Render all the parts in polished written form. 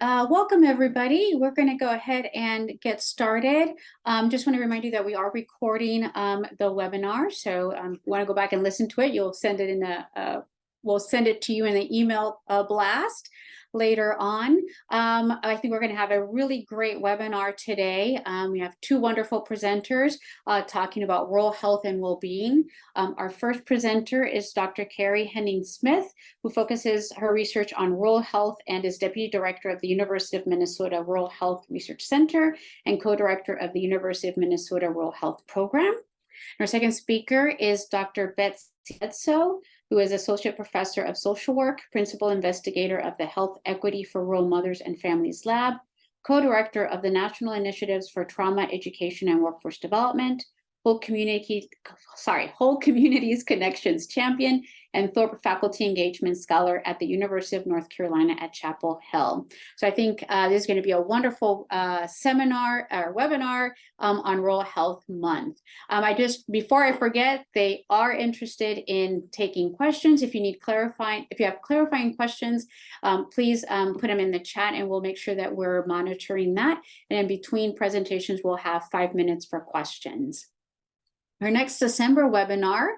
Welcome everybody. We're going to go ahead and get started. Just want to remind you that we are recording the webinar. So if you want to go back and listen to it, you'll send it in we'll send it to you in an email blast later on. I think we're going to have a really great webinar today. We have two wonderful presenters talking about rural health and well-being. Our first presenter is Dr. Carrie Henning-Smith, who focuses her research on rural health and is Deputy Director of the University of Minnesota Rural Health Research Center and Co-Director of the University of Minnesota Rural Health Program. Our second speaker is Dr. Betsy Bledsoe, who is Associate Professor of Social Work, Principal Investigator of the Health Equity for Rural Mothers and Families Lab, Co-Director of the National Initiatives for Trauma, Education, and Workforce Development, Whole Communities Connections Champion, and Thorpe Faculty Engagement Scholar at the University of North Carolina at Chapel Hill. So I think this is going to be a wonderful seminar or webinar on Rural Health Month. Before I forget, they are interested in taking questions. If you have clarifying questions, please put them in the chat and we'll make sure that we're monitoring that. And in between presentations, we'll have 5 minutes for questions. Our next December webinar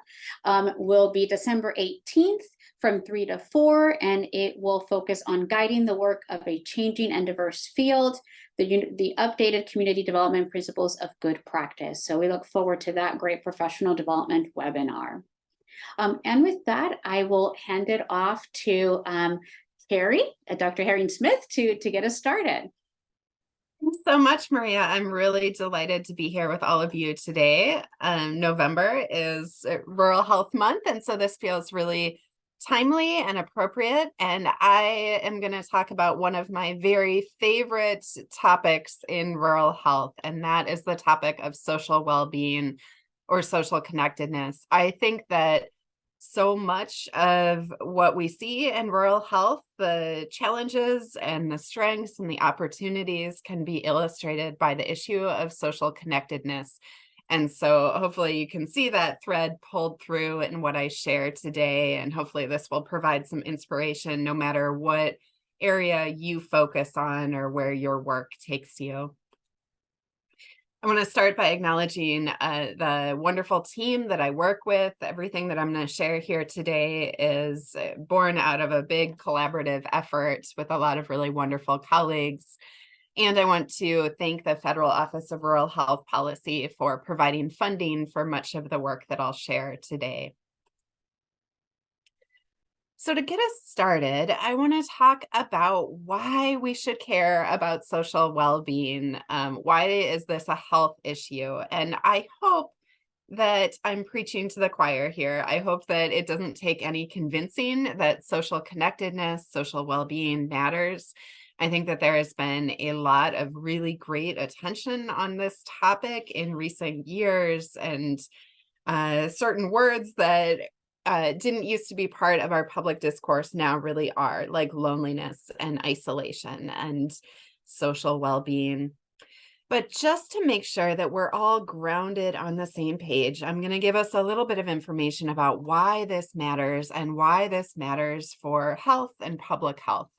will be December 18th from 3 to 4, and it will focus on guiding the work of a changing and diverse field, the updated community development principles of good practice. So we look forward to that great professional development webinar. And with that, I will hand it off to Carrie, Dr. Henning-Smith, to get us started. Thanks so much, Maria. I'm really delighted to be here with all of you today. November is Rural Health Month, and so this feels really timely and appropriate. And I am going to talk about one of my very favorite topics in rural health, and that is the topic of social well-being or social connectedness. I think that so much of what we see in rural health, the challenges and the strengths and the opportunities can be illustrated by the issue of social connectedness. And so hopefully you can see that thread pulled through in what I share today. And hopefully this will provide some inspiration no matter what area you focus on or where your work takes you. I want to start by acknowledging the wonderful team that I work with. Everything that I'm going to share here today is born out of a big collaborative effort with a lot of really wonderful colleagues. And I want to thank the Federal Office of Rural Health Policy for providing funding for much of the work that I'll share today. So to get us started, I want to talk about why we should care about social well-being. Why is this a health issue? And I hope that I'm preaching to the choir here. I hope that it doesn't take any convincing that social connectedness, social well-being matters. I think that there has been a lot of really great attention on this topic in recent years, and certain words that didn't used to be part of our public discourse now really are, like loneliness and isolation and social well-being. But just to make sure that we're all grounded on the same page, I'm going to give us a little bit of information about why this matters and why this matters for health and public health.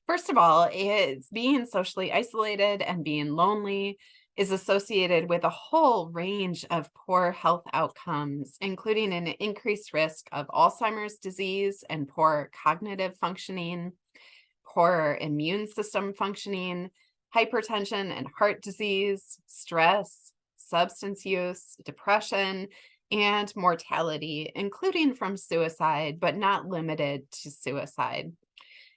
First of all, it's being socially isolated and being lonely is associated with a whole range of poor health outcomes, including an increased risk of Alzheimer's disease and poor cognitive functioning, poor immune system functioning, hypertension and heart disease, stress, substance use, depression, and mortality, including from suicide, but not limited to suicide.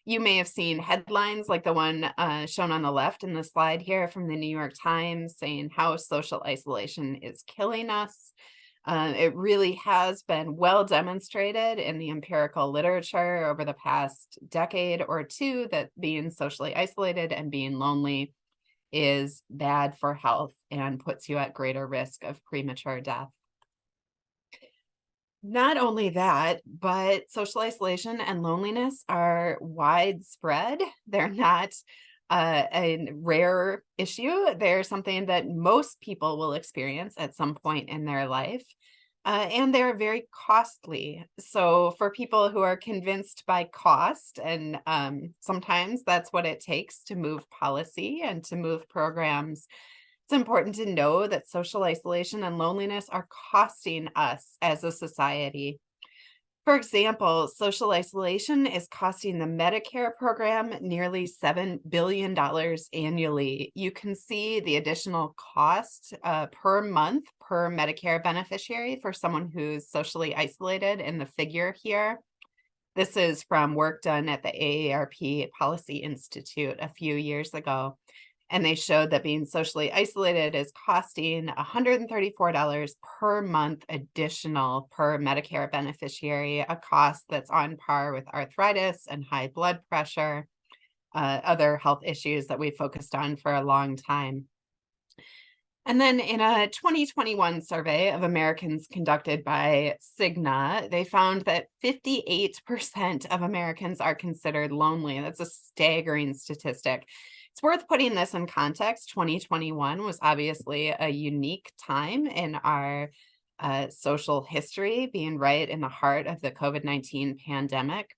You may have seen headlines like the one shown on the left in the slide here from the New York Times saying how social isolation is killing us. It really has been well demonstrated in the empirical literature over the past decade or two that being socially isolated and being lonely is bad for health and puts you at greater risk of premature death. Not only that, but social isolation and loneliness are widespread. They're not a rare issue. They're something that most people will experience at some point in their life. and they're very costly. So for people who are convinced by cost, and sometimes that's what it takes to move policy and to move programs, it's important to know that social isolation and loneliness are costing us as a society. For example, social isolation is costing the Medicare program nearly $7 billion annually. You can see the additional cost per month per Medicare beneficiary for someone who's socially isolated in the figure here. This is from work done at the AARP Policy Institute a few years ago. And they showed that being socially isolated is costing $134 per month additional per Medicare beneficiary, a cost that's on par with arthritis and high blood pressure, other health issues that we focused on for a long time. And then in a 2021 survey of Americans conducted by Cigna, they found that 58% of Americans are considered lonely. That's a staggering statistic. It's worth putting this in context. 2021 was obviously a unique time in our social history, being right in the heart of the COVID-19 pandemic,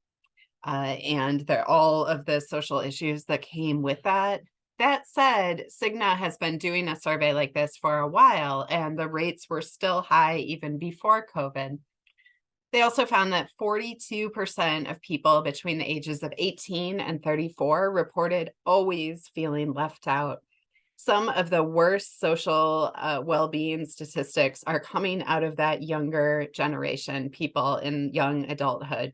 and all of the social issues that came with that. That said, Cigna has been doing a survey like this for a while, and the rates were still high even before COVID. They also found that 42% of people between the ages of 18 and 34 reported always feeling left out. Some of the worst social well-being statistics are coming out of that younger generation, people in young adulthood.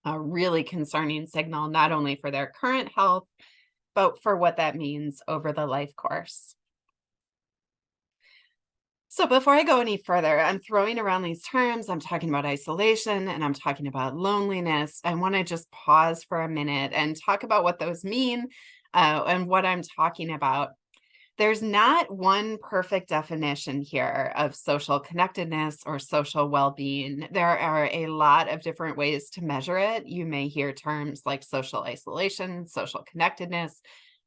A really concerning signal, not only for their current health, but for what that means over the life course. So before I go any further, I'm throwing around these terms. I'm talking about isolation and I'm talking about loneliness. I want to just pause for a minute and talk about what those mean and what I'm talking about. There's not one perfect definition here of social connectedness or social well-being. There are a lot of different ways to measure it. You may hear terms like social isolation, social connectedness,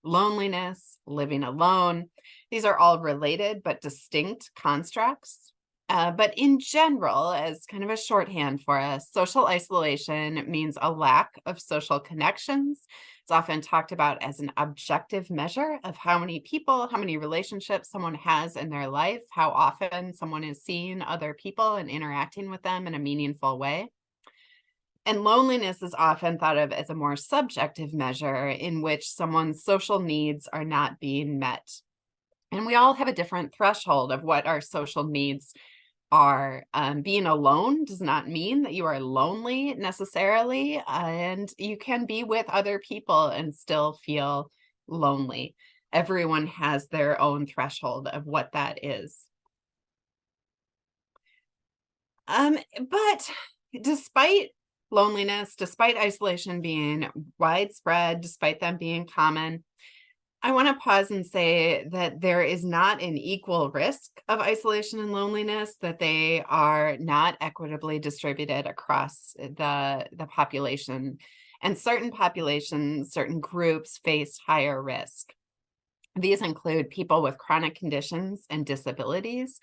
loneliness, living alone. These are all related but distinct constructs. But in general, as kind of a shorthand for us, social isolation means a lack of social connections. It's often talked about as an objective measure of how many people, how many relationships someone has in their life, how often someone is seeing other people and interacting with them in a meaningful way. And loneliness is often thought of as a more subjective measure in which someone's social needs are not being met. And we all have a different threshold of what our social needs are. Being alone does not mean that you are lonely necessarily, and you can be with other people and still feel lonely. Everyone has their own threshold of what that is. But despite loneliness, despite isolation being widespread, despite them being common, I want to pause and say that there is not an equal risk of isolation and loneliness, that they are not equitably distributed across the population. And certain populations, certain groups face higher risk. These include people with chronic conditions and disabilities.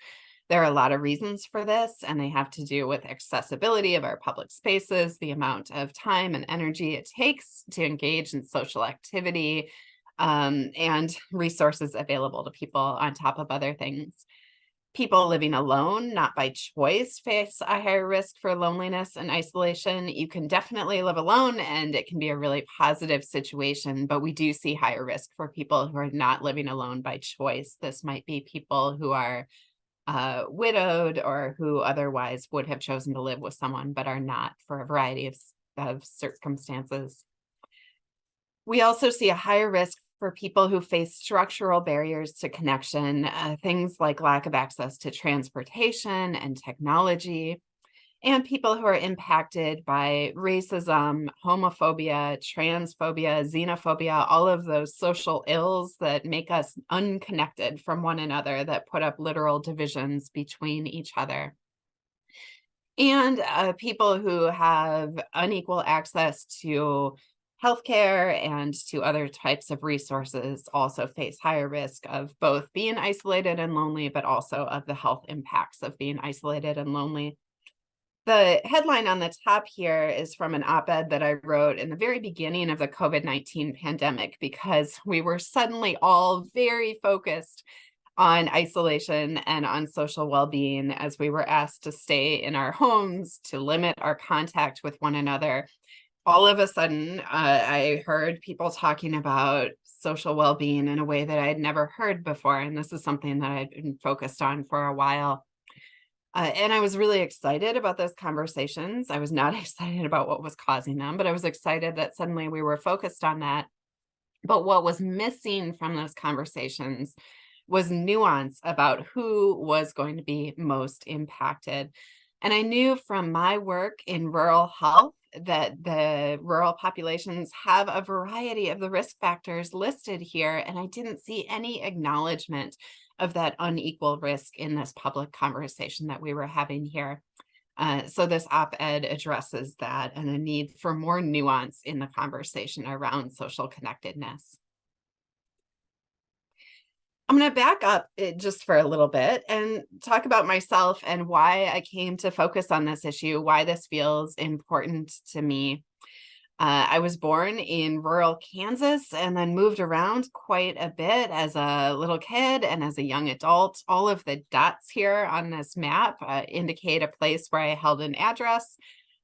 There are a lot of reasons for this, and they have to do with accessibility of our public spaces, the amount of time and energy it takes to engage in social activity, and resources available to people on top of other things. People living alone, not by choice, face a higher risk for loneliness and isolation. You can definitely live alone and it can be a really positive situation, but we do see higher risk for people who are not living alone by choice. This might be people who are widowed or who otherwise would have chosen to live with someone but are not for a variety of circumstances. We also see a higher risk for people who face structural barriers to connection, things like lack of access to transportation and technology, and people who are impacted by racism, homophobia, transphobia, xenophobia, all of those social ills that make us unconnected from one another, that put up literal divisions between each other. And people who have unequal access to healthcare and to other types of resources also face higher risk of both being isolated and lonely, but also of the health impacts of being isolated and lonely. The headline on the top here is from an op-ed that I wrote in the very beginning of the COVID-19 pandemic, because we were suddenly all very focused on isolation and on social well-being as we were asked to stay in our homes, to limit our contact with one another. All of a sudden, I heard people talking about social well-being in a way that I had never heard before, and this is something that I'd been focused on for a while. And I was really excited about those conversations. I was not excited about what was causing them, but I was excited that suddenly we were focused on that. But what was missing from those conversations was nuance about who was going to be most impacted. And I knew from my work in rural health that the rural populations have a variety of the risk factors listed here, and I didn't see any acknowledgement of that unequal risk in this public conversation that we were having here. So this op-ed addresses that and a need for more nuance in the conversation around social connectedness. I'm going to back up it just for a little bit and talk about myself and why I came to focus on this issue, why this feels important to me. I was born in rural Kansas and then moved around quite a bit as a little kid and as a young adult. All of the dots here on this map indicate a place where I held an address,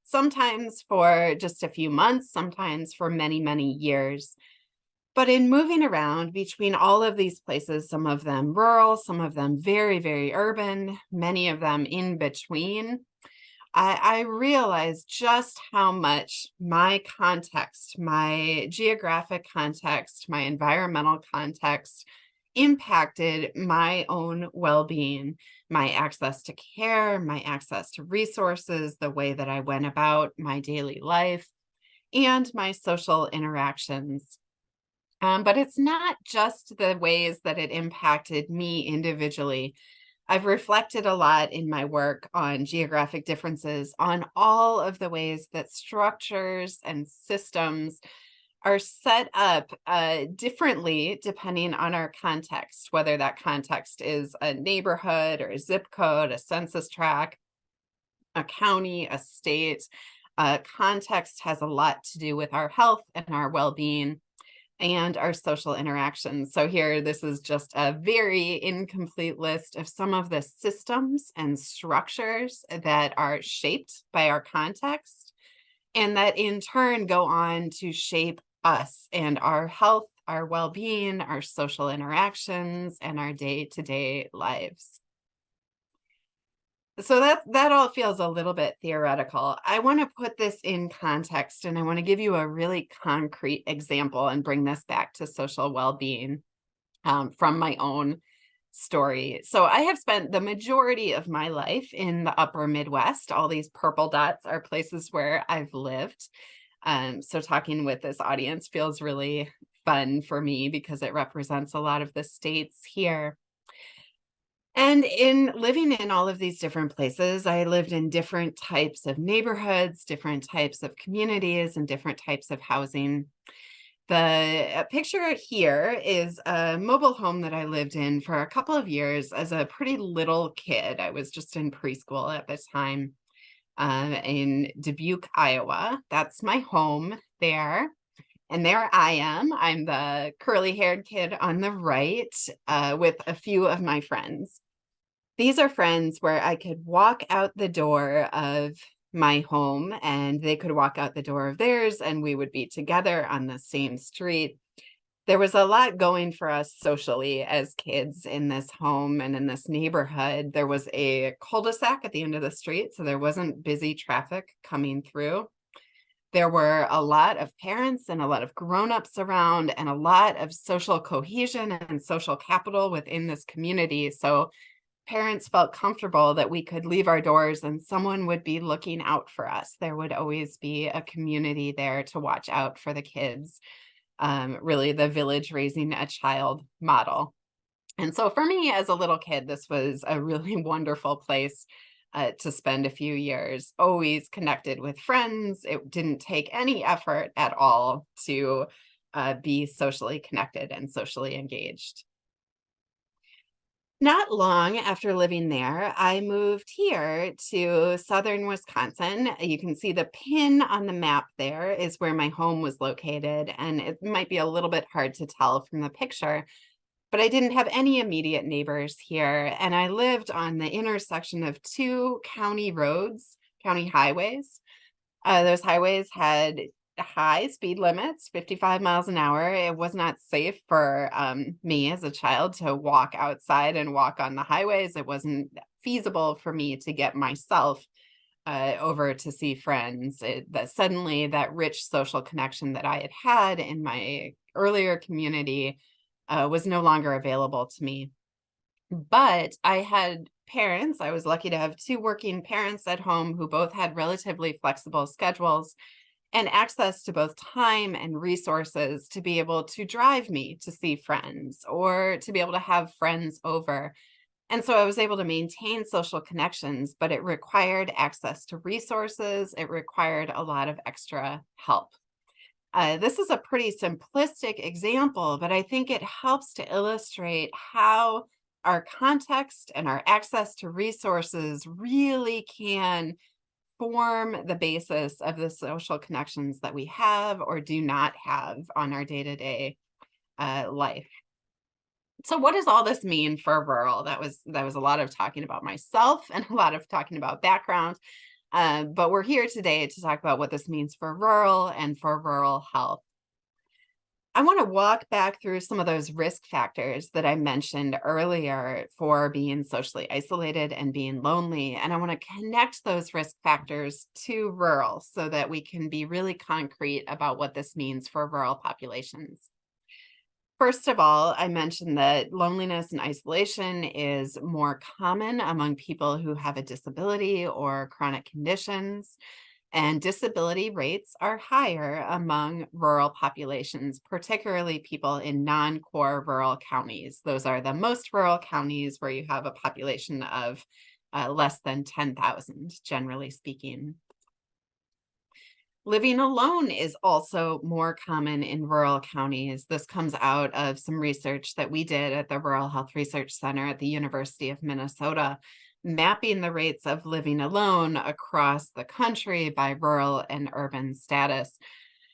sometimes for just a few months, sometimes for many, many years. But in moving around between all of these places, some of them rural, some of them very, very urban, many of them in between, I realized just how much my context, my geographic context, my environmental context impacted my own well-being, my access to care, my access to resources, the way that I went about my daily life, and my social interactions. But it's not just the ways that it impacted me individually. I've reflected a lot in my work on geographic differences, on all of the ways that structures and systems are set up differently depending on our context, whether that context is a neighborhood or a zip code, a census tract, a county, a state. Context has a lot to do with our health and our well-being and our social interactions. So here, this is just a very incomplete list of some of the systems and structures that are shaped by our context, and that in turn go on to shape us and our health, our well-being, our social interactions, and our day-to-day lives. So that all feels a little bit theoretical. I want to put this in context, and I want to give you a really concrete example and bring this back to social well-being from my own story. So I have spent the majority of my life in the upper Midwest. All these purple dots are places where I've lived. So talking with this audience feels really fun for me because it represents a lot of the states here. And in living in all of these different places, I lived in different types of neighborhoods, different types of communities, and different types of housing. The picture here is a mobile home that I lived in for a couple of years as a pretty little kid. I was just in preschool at the time in Dubuque, Iowa. That's my home there. And there I am. I'm the curly-haired kid on the right with a few of my friends. These are friends where I could walk out the door of my home and they could walk out the door of theirs, and we would be together on the same street. There was a lot going for us socially as kids in this home and in this neighborhood. There was a cul-de-sac at the end of the street, so there wasn't busy traffic coming through. There were a lot of parents and a lot of grown-ups around and a lot of social cohesion and social capital within this community. So parents felt comfortable that we could leave our doors and someone would be looking out for us. There would always be a community there to watch out for the kids. Really the village raising a child model. And so for me as a little kid, this was a really wonderful place to spend a few years always connected with friends. It didn't take any effort at all to be socially connected and socially engaged. Not long after living there, I moved here to southern Wisconsin. You can see the pin on the map there is where my home was located, and it might be a little bit hard to tell from the picture, but I didn't have any immediate neighbors here, and I lived on the intersection of two county roads, county highways. Those highways had high speed limits, 55 miles an hour. It was not safe for me as a child to walk outside and walk on the highways. It wasn't feasible for me to get myself over to see friends. Suddenly, that rich social connection that I had had in my earlier community was no longer available to me. But I had parents. I was lucky to have two working parents at home who both had relatively flexible schedules and access to both time and resources to be able to drive me to see friends or to be able to have friends over. And so I was able to maintain social connections, but it required access to resources. It required a lot of extra help. This is a pretty simplistic example, but I think it helps to illustrate how our context and our access to resources really can form the basis of the social connections that we have or do not have on our day-to-day life. So what does all this mean for rural? That was a lot of talking about myself and a lot of talking about background. But we're here today to talk about what this means for rural and for rural health. I want to walk back through some of those risk factors that I mentioned earlier for being socially isolated and being lonely. And I want to connect those risk factors to rural so that we can be really concrete about what this means for rural populations. First of all, I mentioned that loneliness and isolation is more common among people who have a disability or chronic conditions. And disability rates are higher among rural populations, particularly people in non-core rural counties. Those are the most rural counties where you have a population of less than 10,000, generally speaking. Living alone is also more common in rural counties. This comes out of some research that we did at the Rural Health Research Center at the University of Minnesota, mapping the rates of living alone across the country by rural and urban status.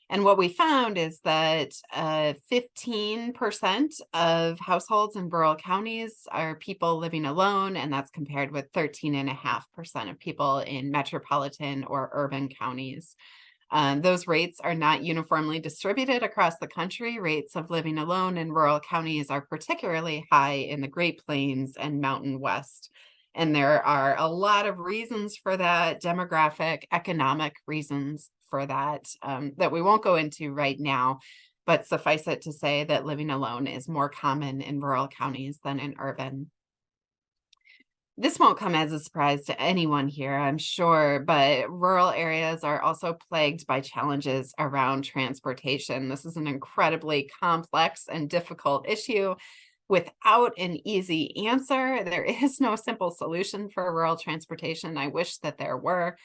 And what we found is that 15% of households in rural counties are people living alone, and that's compared with 13.5% of people in metropolitan or urban counties. Those rates are not uniformly distributed across the country. Rates of living alone in rural counties are particularly high in the Great Plains and Mountain West. And there are a lot of reasons for that, demographic, economic reasons for that, that we won't go into right now. But suffice it to say that living alone is more common in rural counties than in urban. This won't come as a surprise to anyone here, I'm sure, but rural areas are also plagued by challenges around transportation. This is an incredibly complex and difficult issue without an easy answer. There is no simple solution for rural transportation. I wish that there were.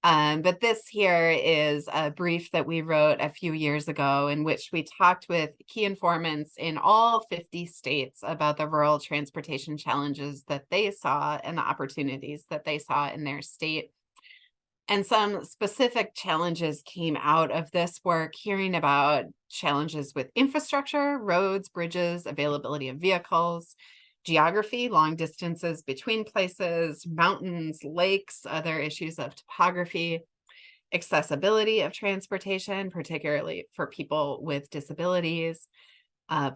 But this here is a brief that we wrote a few years ago in which we talked with key informants in all 50 states about the rural transportation challenges that they saw and the opportunities that they saw in their state. And some specific challenges came out of this work, hearing about challenges with infrastructure, roads, bridges, availability of vehicles, geography, long distances between places, mountains, lakes, other issues of topography, accessibility of transportation, particularly for people with disabilities,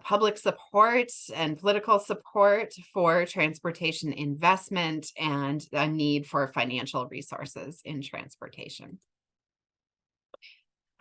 public support and political support for transportation investment, and a need for financial resources in transportation.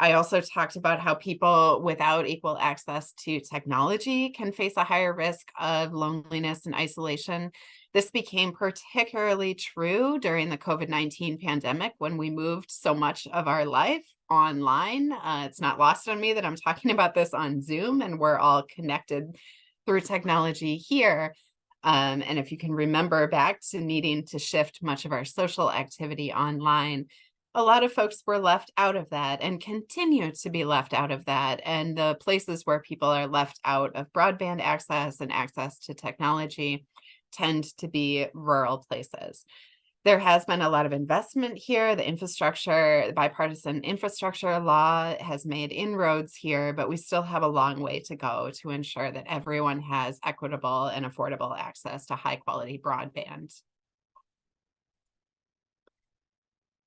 I also talked about how people without equal access to technology can face a higher risk of loneliness and isolation. This became particularly true during the COVID-19 pandemic when we moved so much of our life online. It's not lost on me that I'm talking about this on Zoom and we're all connected through technology here. And if you can remember back to needing to shift much of our social activity online, a lot of folks were left out of that and continue to be left out of that. And the places where people are left out of broadband access and access to technology tend to be rural places. There has been a lot of investment here. The bipartisan infrastructure law has made inroads here, but we still have a long way to go to ensure that everyone has equitable and affordable access to high quality broadband.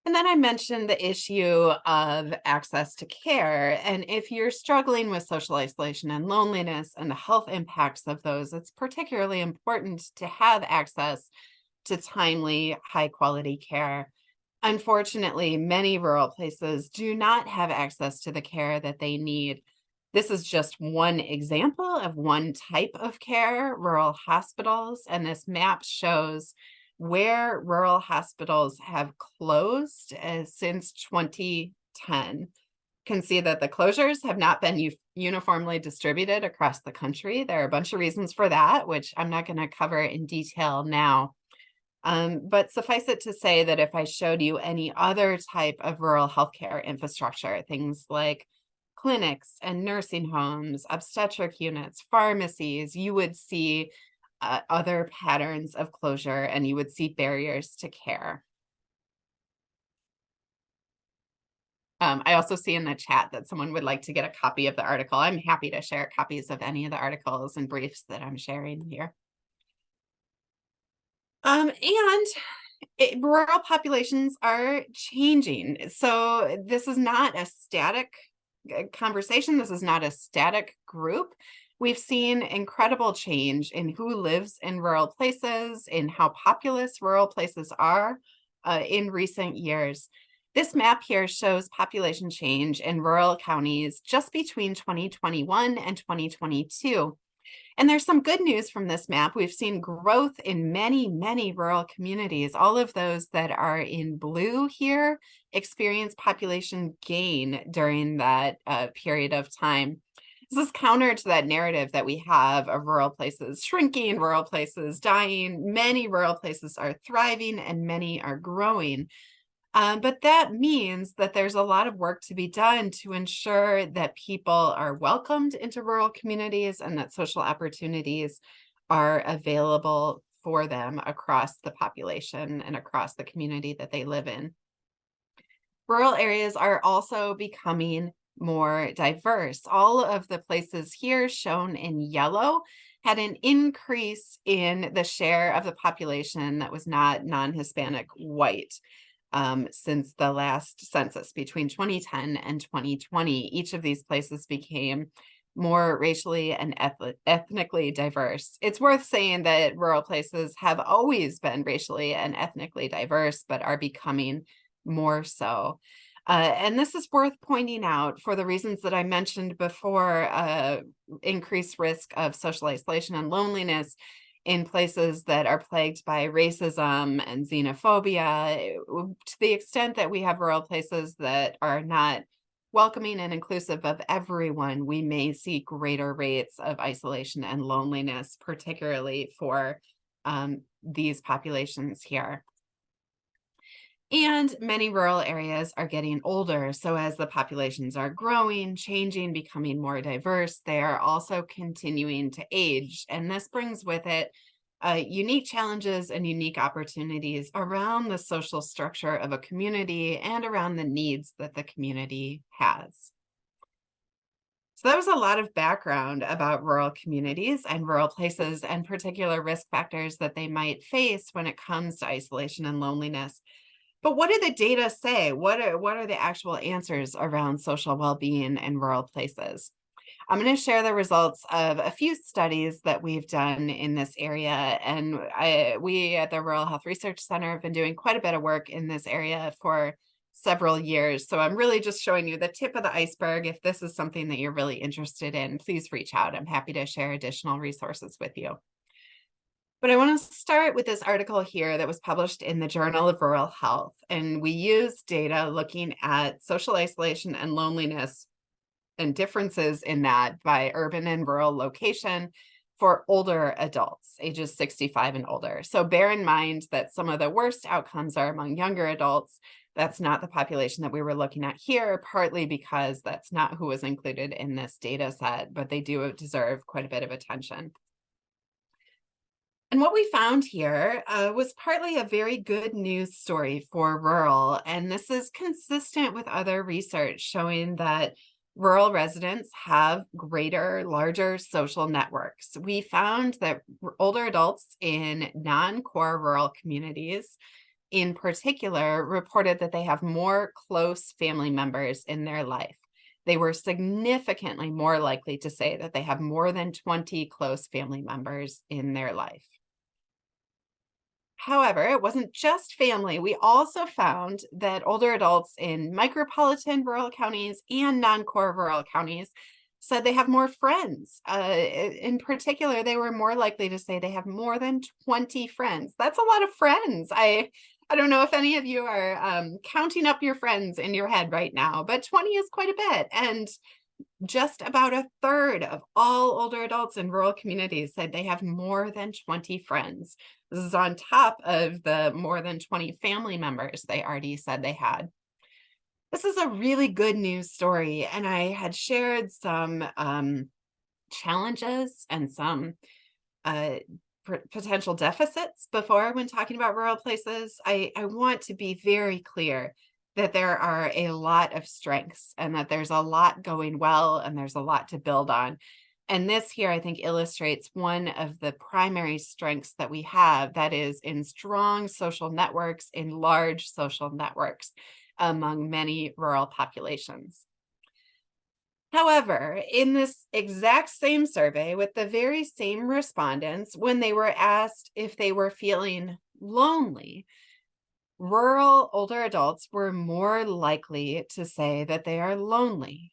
And then I mentioned the issue of access to care. And if you're struggling with social isolation and loneliness and the health impacts of those, it's particularly important to have access to timely, high quality care. Unfortunately, many rural places do not have access to the care that they need. This is just one example of one type of care, rural hospitals, and this map shows where rural hospitals have closed since 2010. Can see that the closures have not been uniformly distributed across the country. There are a bunch of reasons for that, which I'm not going to cover in detail now. But suffice it to say that if I showed you any other type of rural healthcare infrastructure, things like clinics and nursing homes, obstetric units, pharmacies, you would see other patterns of closure and you would see barriers to care. I also see in the chat that someone would like to get a copy of the article. I'm happy to share copies of any of the articles and briefs that I'm sharing here. Rural populations are changing. So this is not a static conversation. This is not a static group. We've seen incredible change in who lives in rural places, in how populous rural places are in recent years. This map here shows population change in rural counties just between 2021 and 2022. And there's some good news from this map. We've seen growth in many, many rural communities. All of those that are in blue here experience population gain during that period of time. This is counter to that narrative that we have of rural places shrinking, rural places dying. Many rural places are thriving and many are growing. But that means that there's a lot of work to be done to ensure that people are welcomed into rural communities and that social opportunities are available for them across the population and across the community that they live in. Rural areas are also becoming more diverse. All of the places here shown in yellow had an increase in the share of the population that was not non-Hispanic white. Since the last census between 2010 and 2020, each of these places became more racially and ethnically diverse. It's worth saying that rural places have always been racially and ethnically diverse, but are becoming more so. And this is worth pointing out for the reasons that I mentioned before, increased risk of social isolation and loneliness in places that are plagued by racism and xenophobia. To the extent that we have rural places that are not welcoming and inclusive of everyone, we may see greater rates of isolation and loneliness, particularly for these populations here. And many rural areas are getting older. So as the populations are growing, changing, becoming more diverse, they are also continuing to age. And this brings with it unique challenges and unique opportunities around the social structure of a community and around the needs that the community has. So that was a lot of background about rural communities and rural places and particular risk factors that they might face when it comes to isolation and loneliness. But what do the data say? What are the actual answers around social well-being in rural places? I'm going to share the results of a few studies that we've done in this area. And we at the Rural Health Research Center have been doing quite a bit of work in this area for several years. So I'm really just showing you the tip of the iceberg. If this is something that you're really interested in, please reach out. I'm happy to share additional resources with you. But I want to start with this article here that was published in the Journal of Rural Health. And we used data looking at social isolation and loneliness and differences in that by urban and rural location for older adults, ages 65 and older. So bear in mind that some of the worst outcomes are among younger adults. That's not the population that we were looking at here, partly because that's not who was included in this data set, but they do deserve quite a bit of attention. And what we found here was partly a very good news story for rural. And this is consistent with other research showing that rural residents have greater, larger social networks. We found that older adults in non-core rural communities, in particular, reported that they have more close family members in their life. They were significantly more likely to say that they have more than 20 close family members in their life. However, it wasn't just family. We also found that older adults in micropolitan rural counties and non-core rural counties said they have more friends. In particular, they were more likely to say they have more than 20 friends. That's a lot of friends. I don't know if any of you are counting up your friends in your head right now, but 20 is quite a bit. And just about a third of all older adults in rural communities said they have more than 20 friends. This is on top of the more than 20 family members they already said they had. This is a really good news story, and I had shared some challenges and some potential deficits before when talking about rural places. I want to be very clear that there are a lot of strengths and that there's a lot going well and there's a lot to build on. And this here, I think, illustrates one of the primary strengths that we have, that is in strong social networks, in large social networks among many rural populations. However, in this exact same survey with the very same respondents, when they were asked if they were feeling lonely, rural older adults were more likely to say that they are lonely.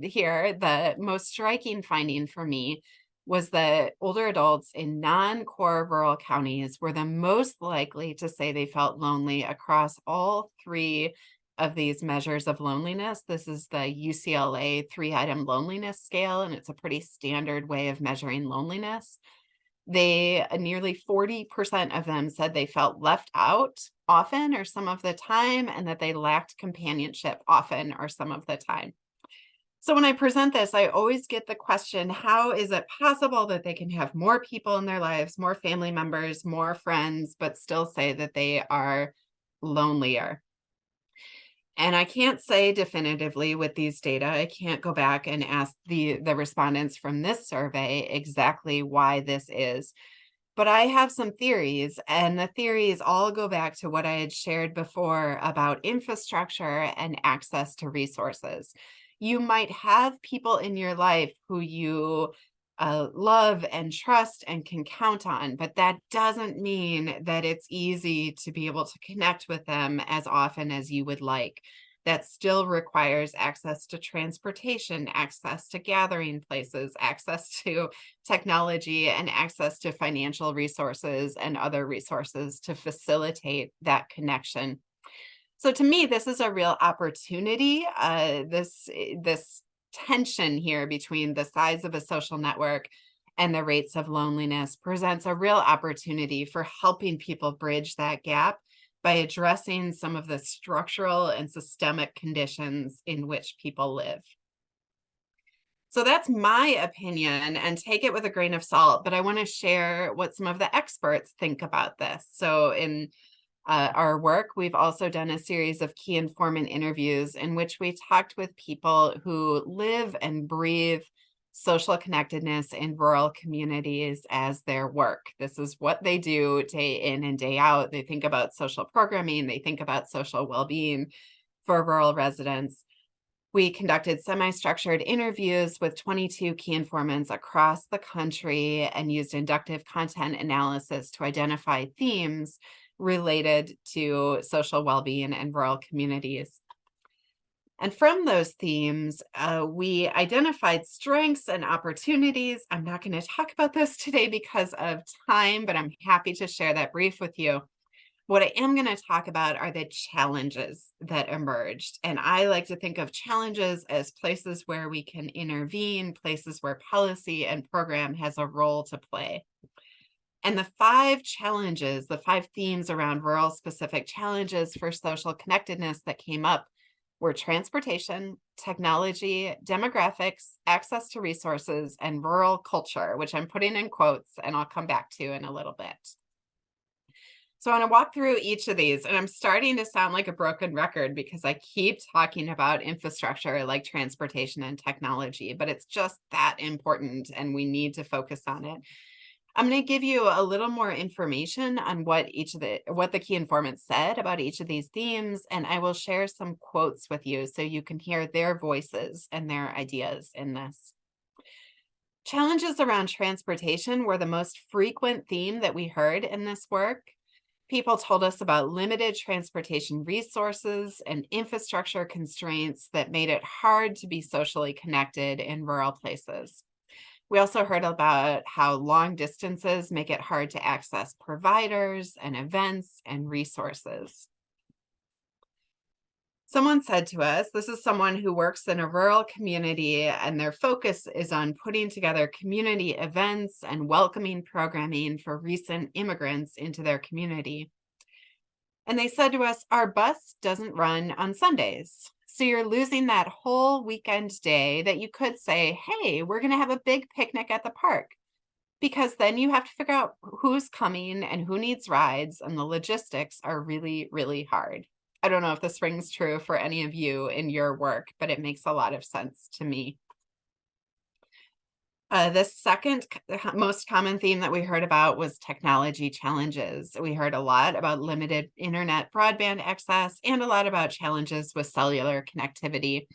Here, the most striking finding for me was that older adults in non-core rural counties were the most likely to say they felt lonely across all three of these measures of loneliness. This is the UCLA 3-item loneliness scale, and it's a pretty standard way of measuring loneliness. Nearly 40% of them said they felt left out often or some of the time, and that they lacked companionship often or some of the time. So when I present this, I always get the question, how is it possible that they can have more people in their lives, more family members, more friends, but still say that they are lonelier? And I can't say definitively with these data. I can't go back and ask the respondents from this survey exactly why this is. But I have some theories, and the theories all go back to what I had shared before about infrastructure and access to resources. You might have people in your life who you love and trust and can count on, but that doesn't mean that it's easy to be able to connect with them as often as you would like. That still requires access to transportation, access to gathering places, access to technology, and access to financial resources and other resources to facilitate that connection. So to me, this is a real opportunity. This tension here between the size of a social network and the rates of loneliness presents a real opportunity for helping people bridge that gap by addressing some of the structural and systemic conditions in which people live. So that's my opinion, and take it with a grain of salt, but I want to share what some of the experts think about this. So in our work, we've also done a series of key informant interviews in which we talked with people who live and breathe social connectedness in rural communities as their work. This is what they do day in and day out. They think about social programming, they think about social well-being for rural residents. We conducted semi-structured interviews with 22 key informants across the country and used inductive content analysis to identify themes related to social well-being in rural communities. And from those themes, we identified strengths and opportunities. I'm not going to talk about this today because of time, but I'm happy to share that brief with you. What I am going to talk about are the challenges that emerged. And I like to think of challenges as places where we can intervene, places where policy and program has a role to play. And the five challenges, the five themes around rural specific challenges for social connectedness that came up were transportation, technology, demographics, access to resources, and rural culture, which I'm putting in quotes and I'll come back to in a little bit. So I want to walk through each of these, and I'm starting to sound like a broken record because I keep talking about infrastructure like transportation and technology, but it's just that important and we need to focus on it. I'm going to give you a little more information on what the key informants said about each of these themes, and I will share some quotes with you so you can hear their voices and their ideas in this. Challenges around transportation were the most frequent theme that we heard in this work. People told us about limited transportation resources and infrastructure constraints that made it hard to be socially connected in rural places. We also heard about how long distances make it hard to access providers and events and resources. Someone said to us, this is someone who works in a rural community, and their focus is on putting together community events and welcoming programming for recent immigrants into their community. And they said to us, our bus doesn't run on Sundays. So you're losing that whole weekend day that you could say, hey, we're going to have a big picnic at the park. Because then you have to figure out who's coming and who needs rides, and the logistics are really, really hard. I don't know if this rings true for any of you in your work, but it makes a lot of sense to me. The second most common theme that we heard about was technology challenges. We heard a lot about limited internet broadband access and a lot about challenges with cellular connectivity.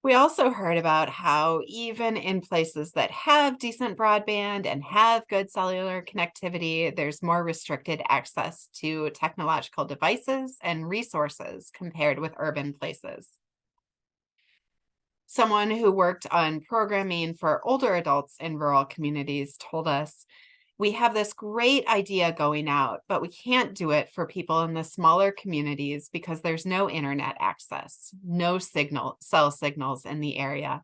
We also heard about how even in places that have decent broadband and have good cellular connectivity, there's more restricted access to technological devices and resources compared with urban places. Someone who worked on programming for older adults in rural communities told us, we have this great idea going out, but we can't do it for people in the smaller communities because there's no internet access, no cell signals in the area.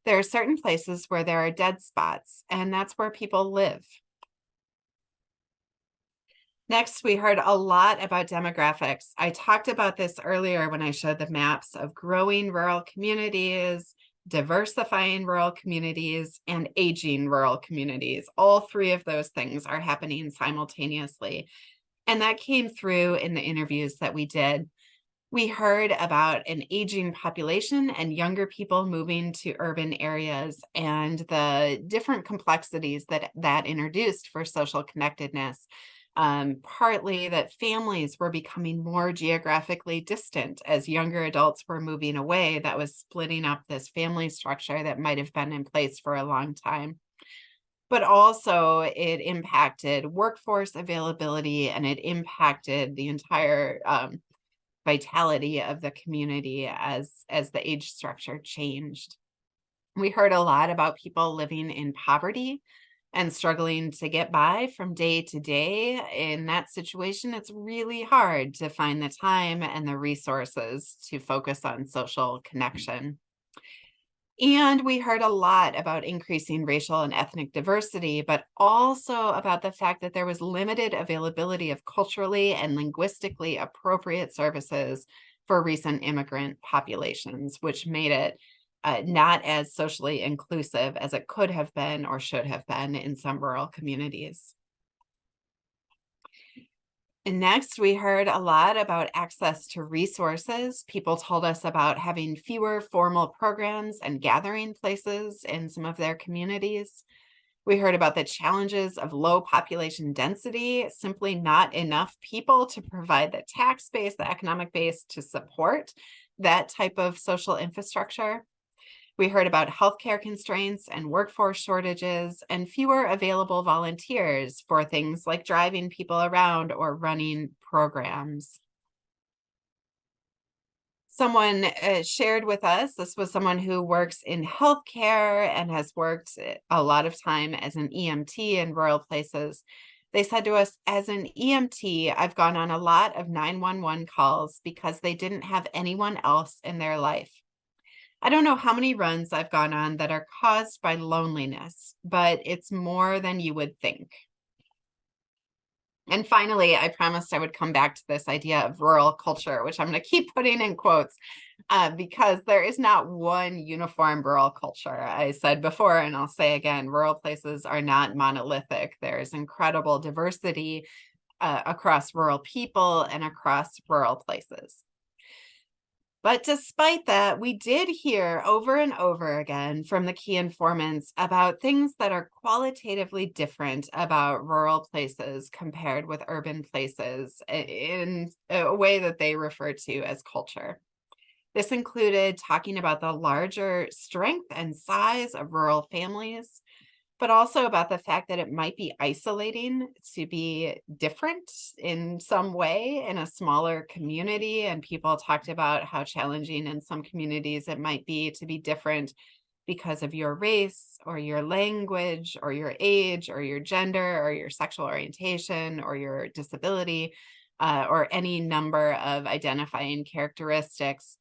There are certain places where there are dead spots, and that's where people live. Next, we heard a lot about demographics. I talked about this earlier when I showed the maps of growing rural communities, diversifying rural communities, and aging rural communities. All three of those things are happening simultaneously. And that came through in the interviews that we did. We heard about an aging population and younger people moving to urban areas and the different complexities that introduced for social connectedness. Partly that families were becoming more geographically distant as younger adults were moving away. That was splitting up this family structure that might have been in place for a long time. But also it impacted workforce availability, and it impacted the entire vitality of the community as the age structure changed. We heard a lot about people living in poverty and struggling to get by from day to day. In that situation, it's really hard to find the time and the resources to focus on social connection. And we heard a lot about increasing racial and ethnic diversity, but also about the fact that there was limited availability of culturally and linguistically appropriate services for recent immigrant populations, which made it not as socially inclusive as it could have been or should have been in some rural communities. And next, we heard a lot about access to resources. People told us about having fewer formal programs and gathering places in some of their communities. We heard about the challenges of low population density, simply not enough people to provide the tax base, the economic base to support that type of social infrastructure. We heard about healthcare constraints and workforce shortages and fewer available volunteers for things like driving people around or running programs. Someone shared with us, this was someone who works in healthcare and has worked a lot of time as an EMT in rural places. They said to us, as an EMT, I've gone on a lot of 911 calls because they didn't have anyone else in their life. I don't know how many runs I've gone on that are caused by loneliness, but it's more than you would think. And finally, I promised I would come back to this idea of rural culture, which I'm going to keep putting in quotes because there is not one uniform rural culture. I said before, and I'll say again, rural places are not monolithic. There's incredible diversity across rural people and across rural places. But despite that, we did hear over and over again from the key informants about things that are qualitatively different about rural places compared with urban places in a way that they refer to as culture. This included talking about the larger strength and size of rural families, but also about the fact that it might be isolating to be different in some way in a smaller community. And people talked about how challenging in some communities it might be to be different because of your race or your language or your age or your gender or your sexual orientation or your disability or any number of identifying characteristics.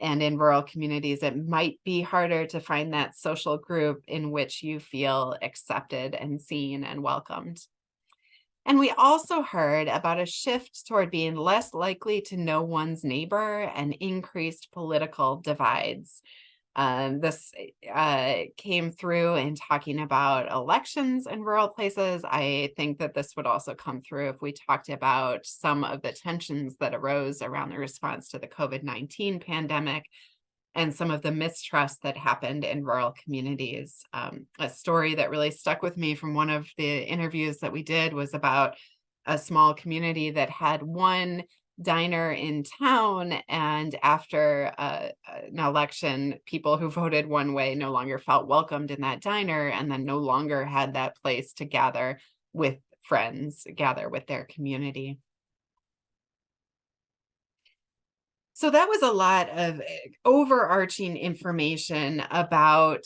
And in rural communities, it might be harder to find that social group in which you feel accepted and seen and welcomed. And we also heard about a shift toward being less likely to know one's neighbor and increased political divides. This came through in talking about elections in rural places. I think that this would also come through if we talked about some of the tensions that arose around the response to the COVID-19 pandemic and some of the mistrust that happened in rural communities. A story that really stuck with me from one of the interviews that we did was about a small community that had one diner in town, and after an election, people who voted one way no longer felt welcomed in that diner and then no longer had that place to gather with friends, gather with their community. So that was a lot of overarching information about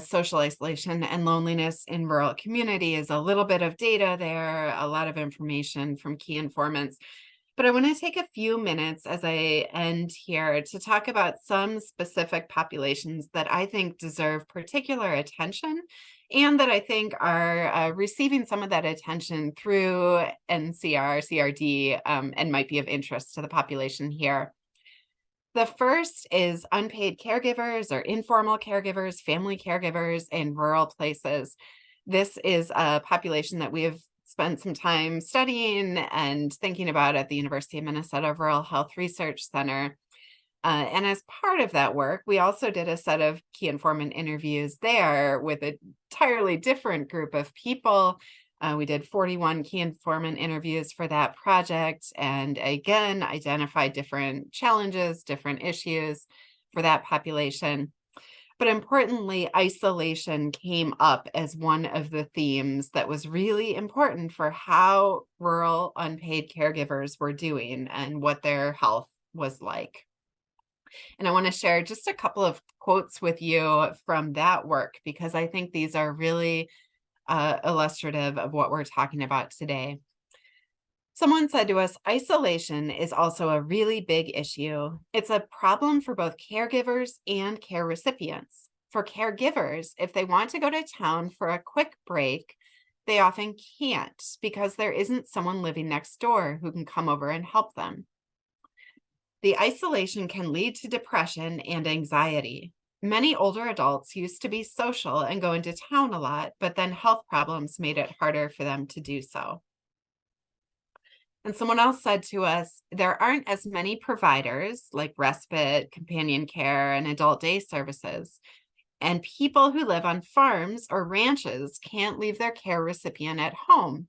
social isolation and loneliness in rural communities, a little bit of data there, a lot of information from key informants. But I want to take a few minutes as I end here to talk about some specific populations that I think deserve particular attention and that I think are receiving some of that attention through NCR, CRD, and might be of interest to the population here. The first is unpaid caregivers or informal caregivers, family caregivers in rural places. This is a population that we have spent some time studying and thinking about at the University of Minnesota Rural Health Research Center. And as part of that work, we also did a set of key informant interviews there with an entirely different group of people. We did 41 key informant interviews for that project, and again, identified different challenges, different issues for that population. But importantly, isolation came up as one of the themes that was really important for how rural unpaid caregivers were doing and what their health was like. And I want to share just a couple of quotes with you from that work, because I think these are really illustrative of what we're talking about today. Someone said to us, isolation is also a really big issue. It's a problem for both caregivers and care recipients. For caregivers, if they want to go to town for a quick break, they often can't because there isn't someone living next door who can come over and help them. The isolation can lead to depression and anxiety. Many older adults used to be social and go into town a lot, but then health problems made it harder for them to do so. And someone else said to us, there aren't as many providers like respite, companion care, and adult day services. And people who live on farms or ranches can't leave their care recipient at home.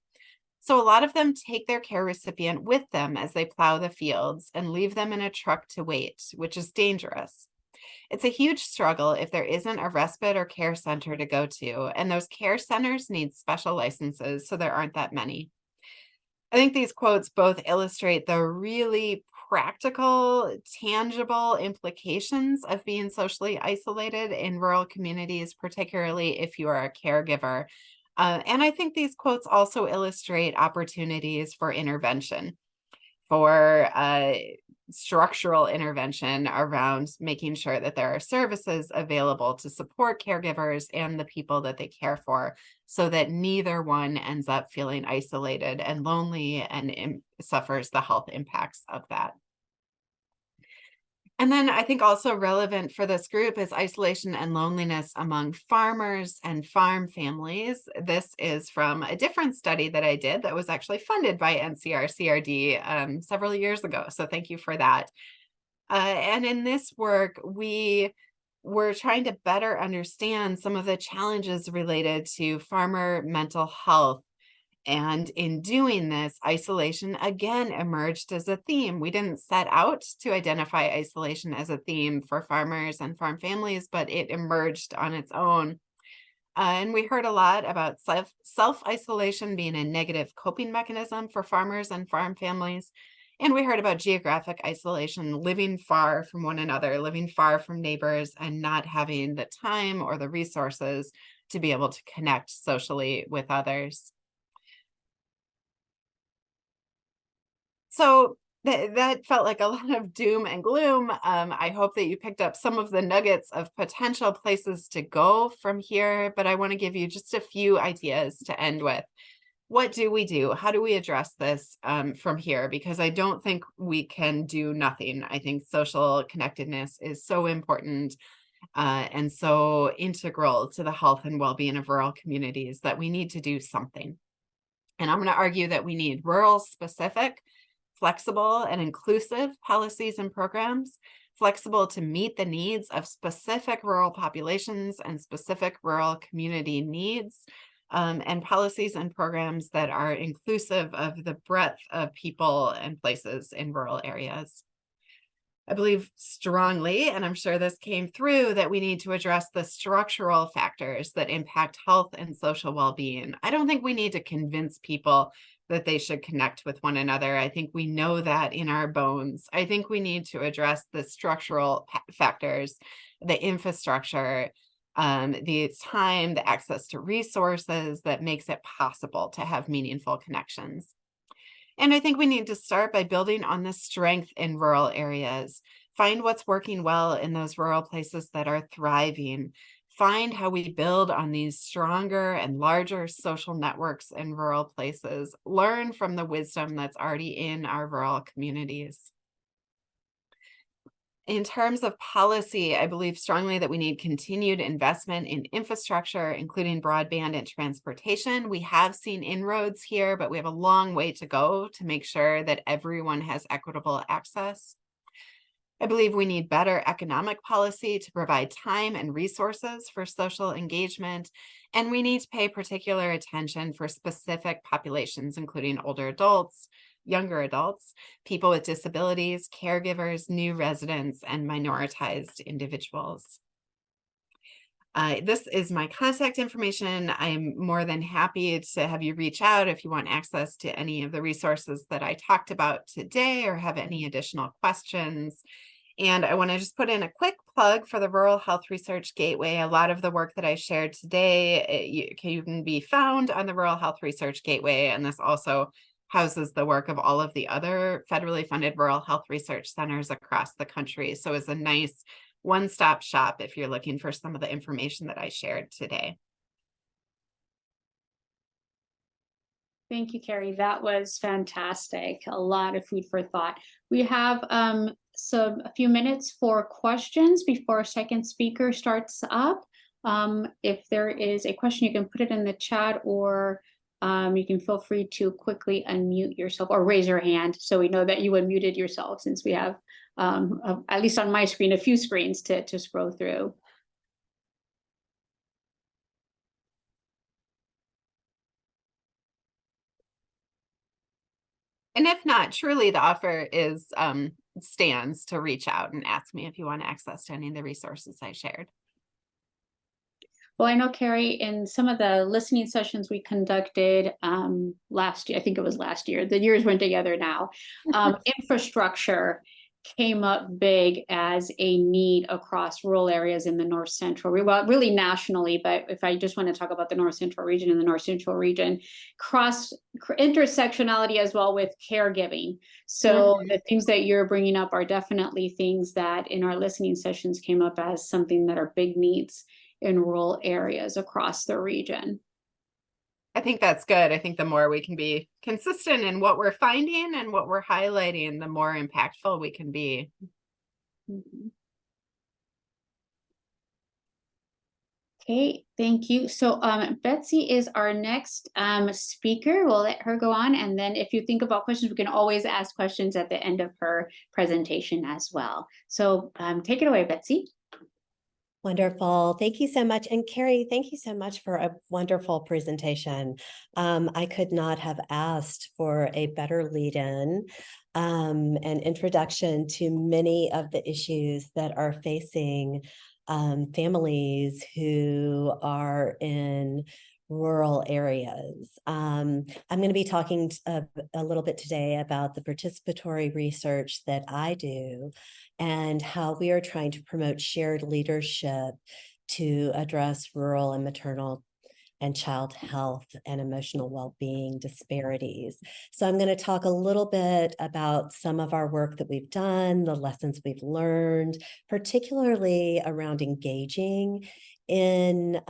So a lot of them take their care recipient with them as they plow the fields and leave them in a truck to wait, which is dangerous. It's a huge struggle if there isn't a respite or care center to go to, and those care centers need special licenses, so there aren't that many. I think these quotes both illustrate the really practical, tangible implications of being socially isolated in rural communities, particularly if you are a caregiver. And I think these quotes also illustrate opportunities for intervention, for structural intervention around making sure that there are services available to support caregivers and the people that they care for, so that neither one ends up feeling isolated and lonely and suffers the health impacts of that. And then I think also relevant for this group is isolation and loneliness among farmers and farm families. This is from a different study that I did that was actually funded by NCR-CRD several years ago. So thank you for that. And in this work, we were trying to better understand some of the challenges related to farmer mental health. And in doing this, isolation again emerged as a theme. We didn't set out to identify isolation as a theme for farmers and farm families, but it emerged on its own. And we heard a lot about self-isolation being a negative coping mechanism for farmers and farm families. And we heard about geographic isolation, living far from one another, living far from neighbors, and not having the time or the resources to be able to connect socially with others. So that felt like a lot of doom and gloom. I hope that you picked up some of the nuggets of potential places to go from here, but I want to give you just a few ideas to end with. What do we do? How do we address this from here? Because I don't think we can do nothing. I think social connectedness is so important and so integral to the health and well-being of rural communities that we need to do something. And I'm going to argue that we need rural specific, flexible and inclusive policies and programs, flexible to meet the needs of specific rural populations and specific rural community needs, and policies and programs that are inclusive of the breadth of people and places in rural areas. I believe strongly, and I'm sure this came through, that we need to address the structural factors that impact health and social well-being. I don't think we need to convince people that they should connect with one another. I think we know that in our bones. I think we need to address the structural factors, the infrastructure, the time, the access to resources that makes it possible to have meaningful connections. And I think we need to start by building on the strength in rural areas. Find what's working well in those rural places that are thriving. Find how we build on these stronger and larger social networks in rural places. Learn from the wisdom that's already in our rural communities. In terms of policy, I believe strongly that we need continued investment in infrastructure, including broadband and transportation. We have seen inroads here, but we have a long way to go to make sure that everyone has equitable access. I believe we need better economic policy to provide time and resources for social engagement, and we need to pay particular attention for specific populations, including older adults, younger adults, people with disabilities, caregivers, new residents, and minoritized individuals. This is my contact information. I'm more than happy to have you reach out if you want access to any of the resources that I talked about today or have any additional questions. And I want to just put in a quick plug for the Rural Health Research Gateway. A lot of the work that I shared today, you can be found on the Rural Health Research Gateway, and this also houses the work of all of the other federally funded rural health research centers across the country. So it's a nice one-stop shop if you're looking for some of the information that I shared today. Thank you, Carrie. That was fantastic. A lot of food for thought. We have a few minutes for questions before our second speaker starts up. If there is a question, you can put it in the chat, or you can feel free to quickly unmute yourself or raise your hand so we know that you unmuted yourself, since we have, at least on my screen, a few screens to scroll through. And if not, truly the offer is stands to reach out and ask me if you want access to any of the resources I shared. Well, I know, Carrie, in some of the listening sessions we conducted last year, I think it was last year, the years went together now, infrastructure came up big as a need across rural areas in the North Central, well, really nationally, but if I just want to talk about the North Central region, in the North Central region, intersectionality as well with caregiving. So the things that you're bringing up are definitely things that in our listening sessions came up as something that are big needs in rural areas across the region. I think that's good. I think the more we can be consistent in what we're finding and what we're highlighting, the more impactful we can be. Mhm. Okay, thank you. So Betsy is our next speaker. We'll let her go on. And then if you think about questions, we can always ask questions at the end of her presentation as well. So take it away, Betsy. Wonderful. Thank you so much. And Carrie, thank you so much for a wonderful presentation. I could not have asked for a better lead-in, an introduction to many of the issues that are facing families who are in rural areas. I'm going to be talking a little bit today about the participatory research that I do and how we are trying to promote shared leadership to address rural and maternal and child health and emotional well-being disparities. So I'm going to talk a little bit about some of our work that we've done, the lessons we've learned, particularly around engaging in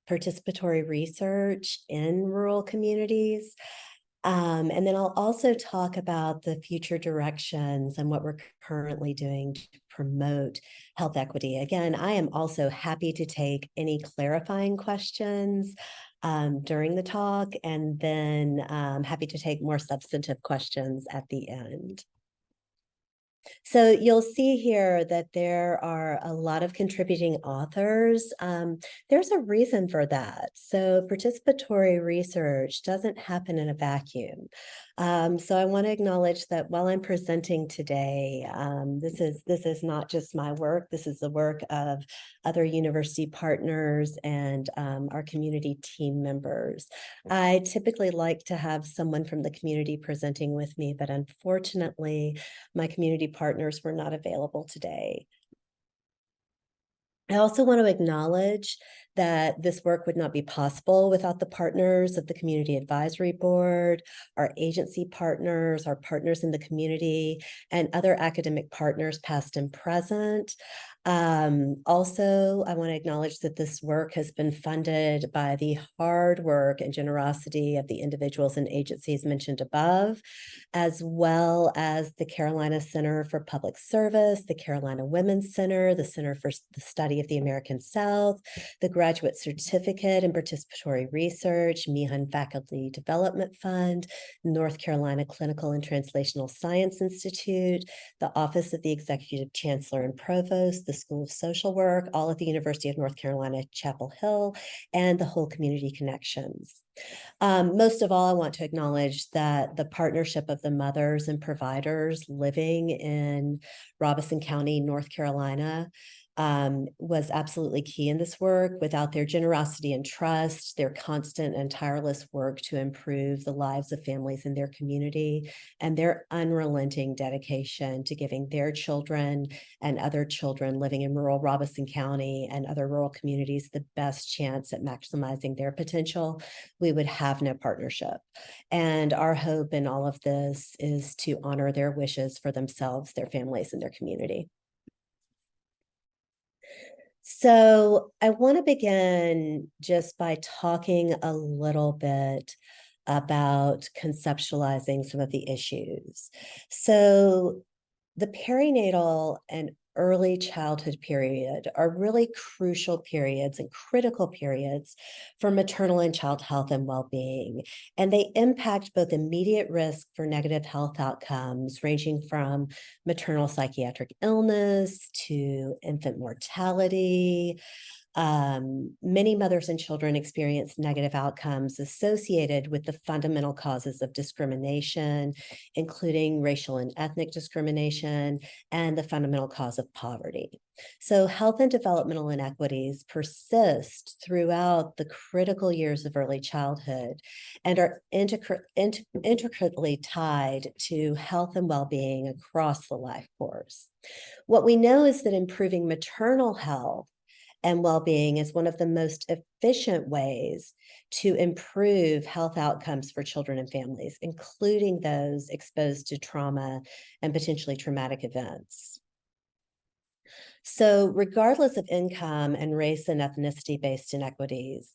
participatory research in rural communities. And then I'll also talk about the future directions and what we're currently doing to promote health equity. Again, I am also happy to take any clarifying questions during the talk, and then happy to take more substantive questions at the end. So you'll see here that there are a lot of contributing authors. There's a reason for that. So participatory research doesn't happen in a vacuum. So I want to acknowledge that while I'm presenting today, this is not just my work. This is the work of other university partners and our community team members. I typically like to have someone from the community presenting with me, but unfortunately, my community partners were not available today. I also want to acknowledge that this work would not be possible without the partners of the Community Advisory Board, our agency partners, our partners in the community, and other academic partners, past and present. Also, I want to acknowledge that this work has been funded by the hard work and generosity of the individuals and agencies mentioned above, as well as the Carolina Center for Public Service, the Carolina Women's Center, the Center for the Study of the American South, the Graduate Certificate in Participatory Research, Meehan Faculty Development Fund, North Carolina Clinical and Translational Science Institute, the Office of the Executive Chancellor and Provost, the School of Social Work, all at the University of North Carolina, Chapel Hill, and the whole Community Connections. Most of all, I want to acknowledge that the partnership of the mothers and providers living in Robeson County, North Carolina, was absolutely key in this work. Without their generosity and trust, their constant and tireless work to improve the lives of families in their community, and their unrelenting dedication to giving their children and other children living in rural Robeson County and other rural communities the best chance at maximizing their potential, we would have no partnership. And our hope in all of this is to honor their wishes for themselves, their families, and their community. So I want to begin just by talking a little bit about conceptualizing some of the issues. So the perinatal and early childhood period are really crucial periods and critical periods for maternal and child health and well-being. And they impact both immediate risk for negative health outcomes, ranging from maternal psychiatric illness to infant mortality, Many mothers and children experience negative outcomes associated with the fundamental causes of discrimination, including racial and ethnic discrimination, and the fundamental cause of poverty. So health and developmental inequities persist throughout the critical years of early childhood and are intricately tied to health and well-being across the life course. What we know is that improving maternal health and well-being is one of the most efficient ways to improve health outcomes for children and families, including those exposed to trauma and potentially traumatic events. So regardless of income and race and ethnicity-based inequities,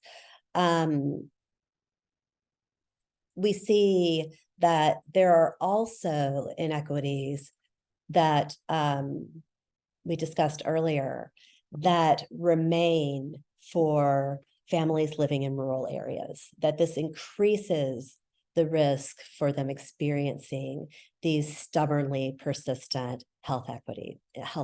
we see that there are also inequities that we discussed earlier that remain for families living in rural areas, that this increases the risk for them experiencing these stubbornly persistent health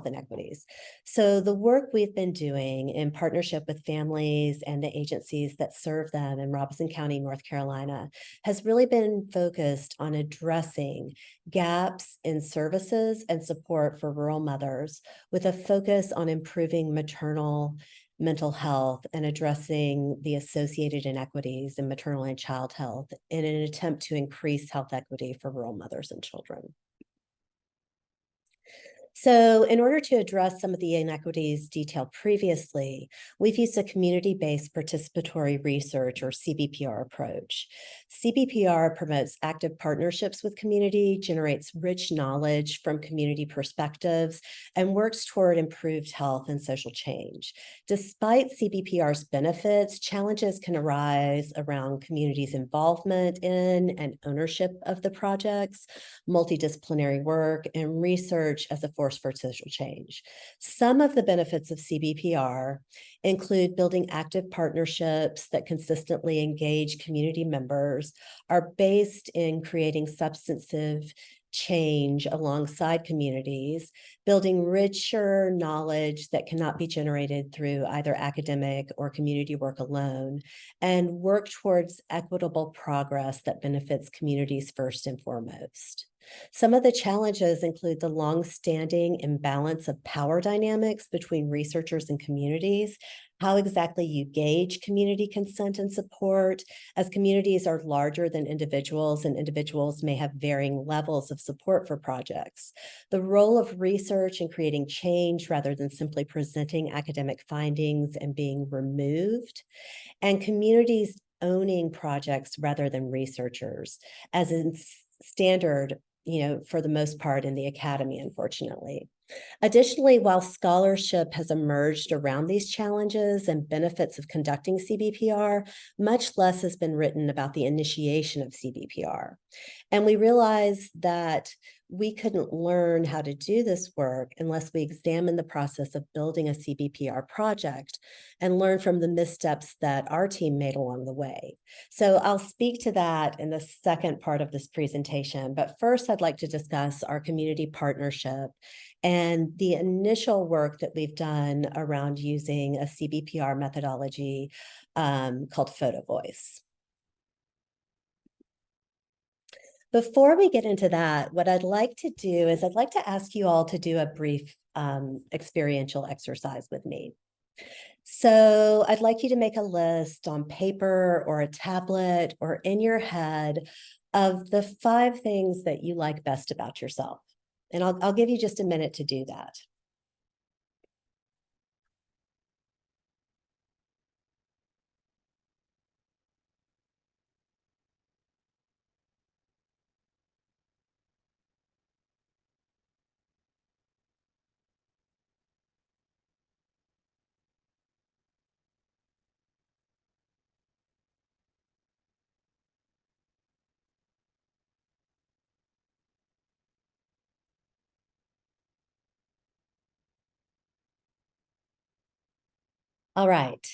inequities. So the work we've been doing in partnership with families and the agencies that serve them in Robeson County, North Carolina, has really been focused on addressing gaps in services and support for rural mothers with a focus on improving maternal mental health and addressing the associated inequities in maternal and child health in an attempt to increase health equity for rural mothers and children. So in order to address some of the inequities detailed previously, we've used a community-based participatory research or CBPR approach. CBPR promotes active partnerships with community, generates rich knowledge from community perspectives, and works toward improved health and social change. Despite CBPR's benefits, challenges can arise around communities' involvement in and ownership of the projects, multidisciplinary work, and research as a force for social change. Some of the benefits of CBPR include building active partnerships that consistently engage community members, are based in creating substantive change alongside communities, building richer knowledge that cannot be generated through either academic or community work alone, and work towards equitable progress that benefits communities first and foremost. Some of the challenges include the long-standing imbalance of power dynamics between researchers and communities, how exactly you gauge community consent and support, as communities are larger than individuals and individuals may have varying levels of support for projects. The role of research in creating change rather than simply presenting academic findings and being removed, and communities owning projects rather than researchers, as in standard, for the most part in the academy, unfortunately. Additionally, while scholarship has emerged around these challenges and benefits of conducting CBPR, much less has been written about the initiation of CBPR. And we realize that we couldn't learn how to do this work unless we examine the process of building a CBPR project and learn from the missteps that our team made along the way. So I'll speak to that in the second part of this presentation, but first I'd like to discuss our community partnership and the initial work that we've done around using a CBPR methodology called Photo Voice. Before we get into that, what I'd like to do is I'd like to ask you all to do a brief experiential exercise with me. So I'd like you to make a list on paper or a tablet or in your head of the 5 things that you like best about yourself. And I'll give you just a minute to do that. All right.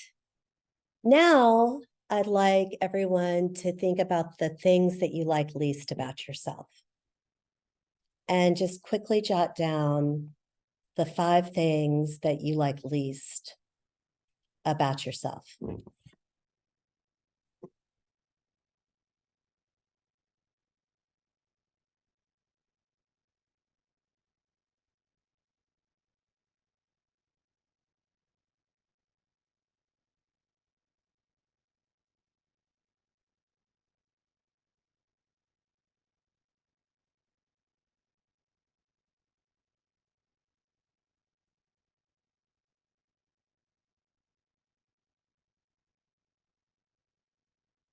Now, I'd like everyone to think about the things that you like least about yourself. And just quickly jot down the 5 things that you like least about yourself?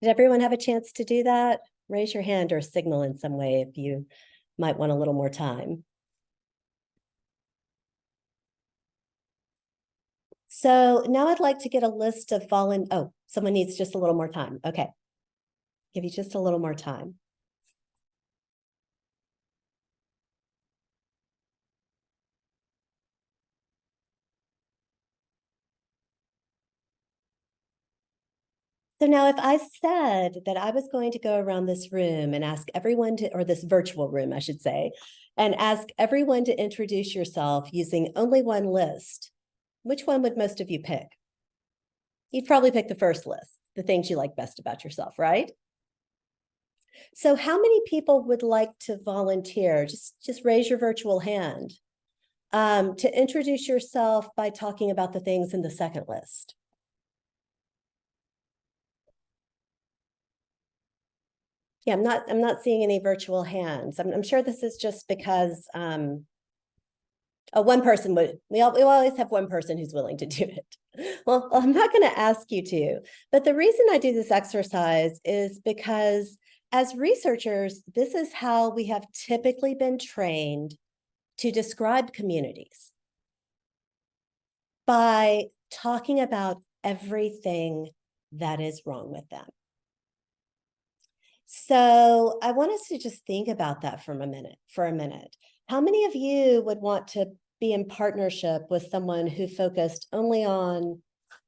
Did everyone have a chance to do that? Raise your hand or signal in some way if you might want a little more time. So now I'd like to get a list of oh, someone needs just a little more time. Okay. Give you just a little more time. So now if I said that I was going to go around this room and ask everyone to, or this virtual room, I should say, and ask everyone to introduce yourself using only one list, which one would most of you pick? You'd probably pick the first list, the things you like best about yourself, right? So how many people would like to volunteer? Just raise your virtual hand to introduce yourself by talking about the things in the second list. Yeah, I'm not seeing any virtual hands. I'm sure this is just because one person would, we always have one person who's willing to do it. Well, I'm not going to ask you to, but the reason I do this exercise is because as researchers, this is how we have typically been trained to describe communities, by talking about everything that is wrong with them. So I want us to just think about that for a minute. How many of you would want to be in partnership with someone who focused only on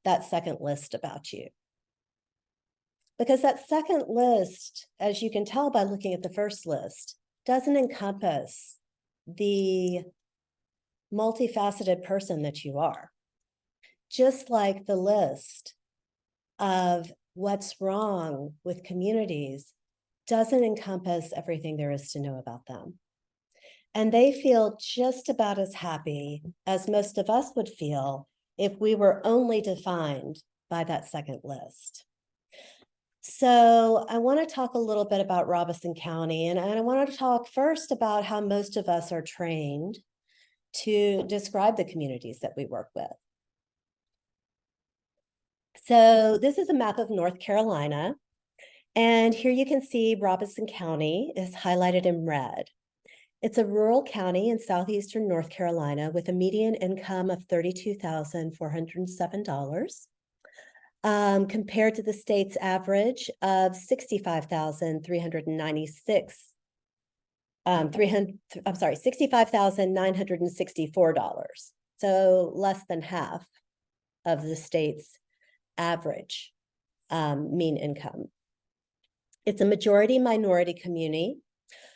that second list about you? Because that second list, as you can tell by looking at the first list, doesn't encompass the multifaceted person that you are. Just like the list of what's wrong with communities doesn't encompass everything there is to know about them. And they feel just about as happy as most of us would feel if we were only defined by that second list. So I want to talk a little bit about Robeson County, and I want to talk first about how most of us are trained to describe the communities that we work with. So this is a map of North Carolina, and here you can see Robeson County is highlighted in red. It's a rural county in southeastern North Carolina with a median income of $32,407, compared to the state's average of $65,964. So less than half of the state's average mean income. It's a majority minority community.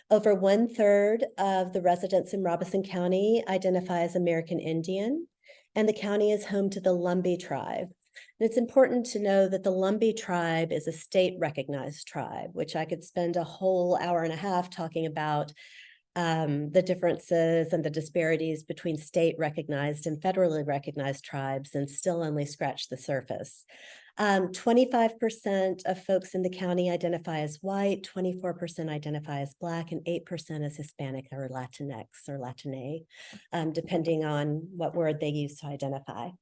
Over 1/3 of the residents in Robeson County identify as American Indian, and the county is home to the Lumbee tribe. And it's important to know that the Lumbee tribe is a state-recognized tribe, which I could spend a whole hour and a half talking about the differences and the disparities between state-recognized and federally recognized tribes, and still only scratch the surface. 25% of folks in the county identify as white, 24% identify as Black, and 8% as Hispanic or Latinx or Latine, depending on what word they use to identify.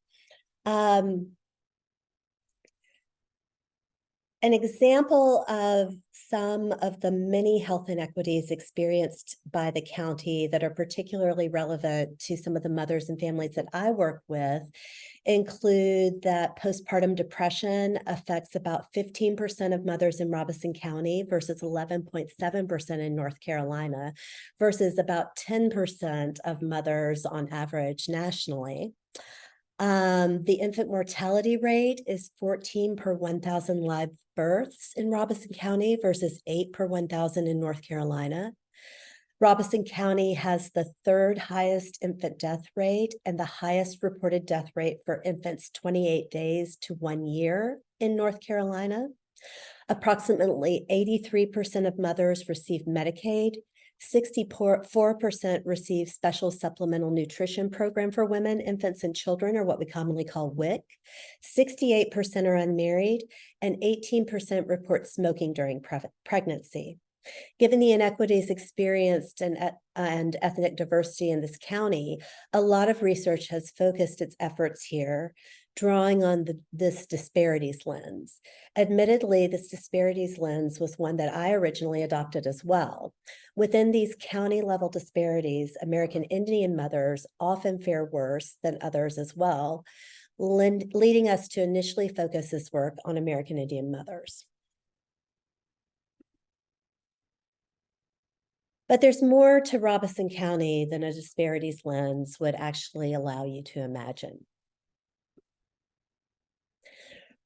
An example of some of the many health inequities experienced by the county that are particularly relevant to some of the mothers and families that I work with include that postpartum depression affects about 15% of mothers in Robeson County versus 11.7% in North Carolina, versus about 10% of mothers on average nationally. The infant mortality rate is 14 per 1,000 live births in Robeson County versus 8 per 1,000 in North Carolina. Robeson County has the third highest infant death rate and the highest reported death rate for infants 28 days to 1 year in North Carolina. Approximately 83% of mothers receive Medicaid, 64% receive Special Supplemental Nutrition Program for Women, Infants, and Children, or what we commonly call WIC. 68% are unmarried, and 18% report smoking during pregnancy. Given the inequities experienced and ethnic diversity in this county, a lot of research has focused its efforts here, drawing on this disparities lens. Admittedly, this disparities lens was one that I originally adopted as well. Within these county-level disparities, American Indian mothers often fare worse than others as well, leading us to initially focus this work on American Indian mothers. But there's more to Robeson County than a disparities lens would actually allow you to imagine.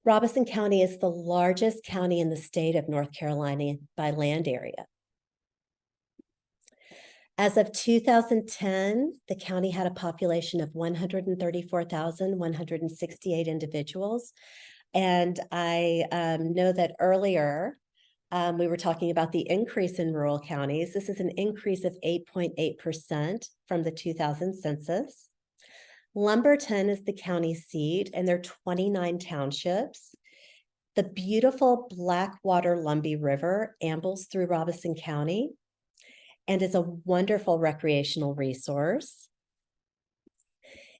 Robeson County is the largest county in the state of North Carolina by land area. As of 2010, the county had a population of 134,168 individuals. And I know that earlier, we were talking about the increase in rural counties. This is an increase of 8.8% from the 2000 census. Lumberton is the county seat, and there are 29 townships. The beautiful Blackwater Lumbee River ambles through Robeson County and is a wonderful recreational resource.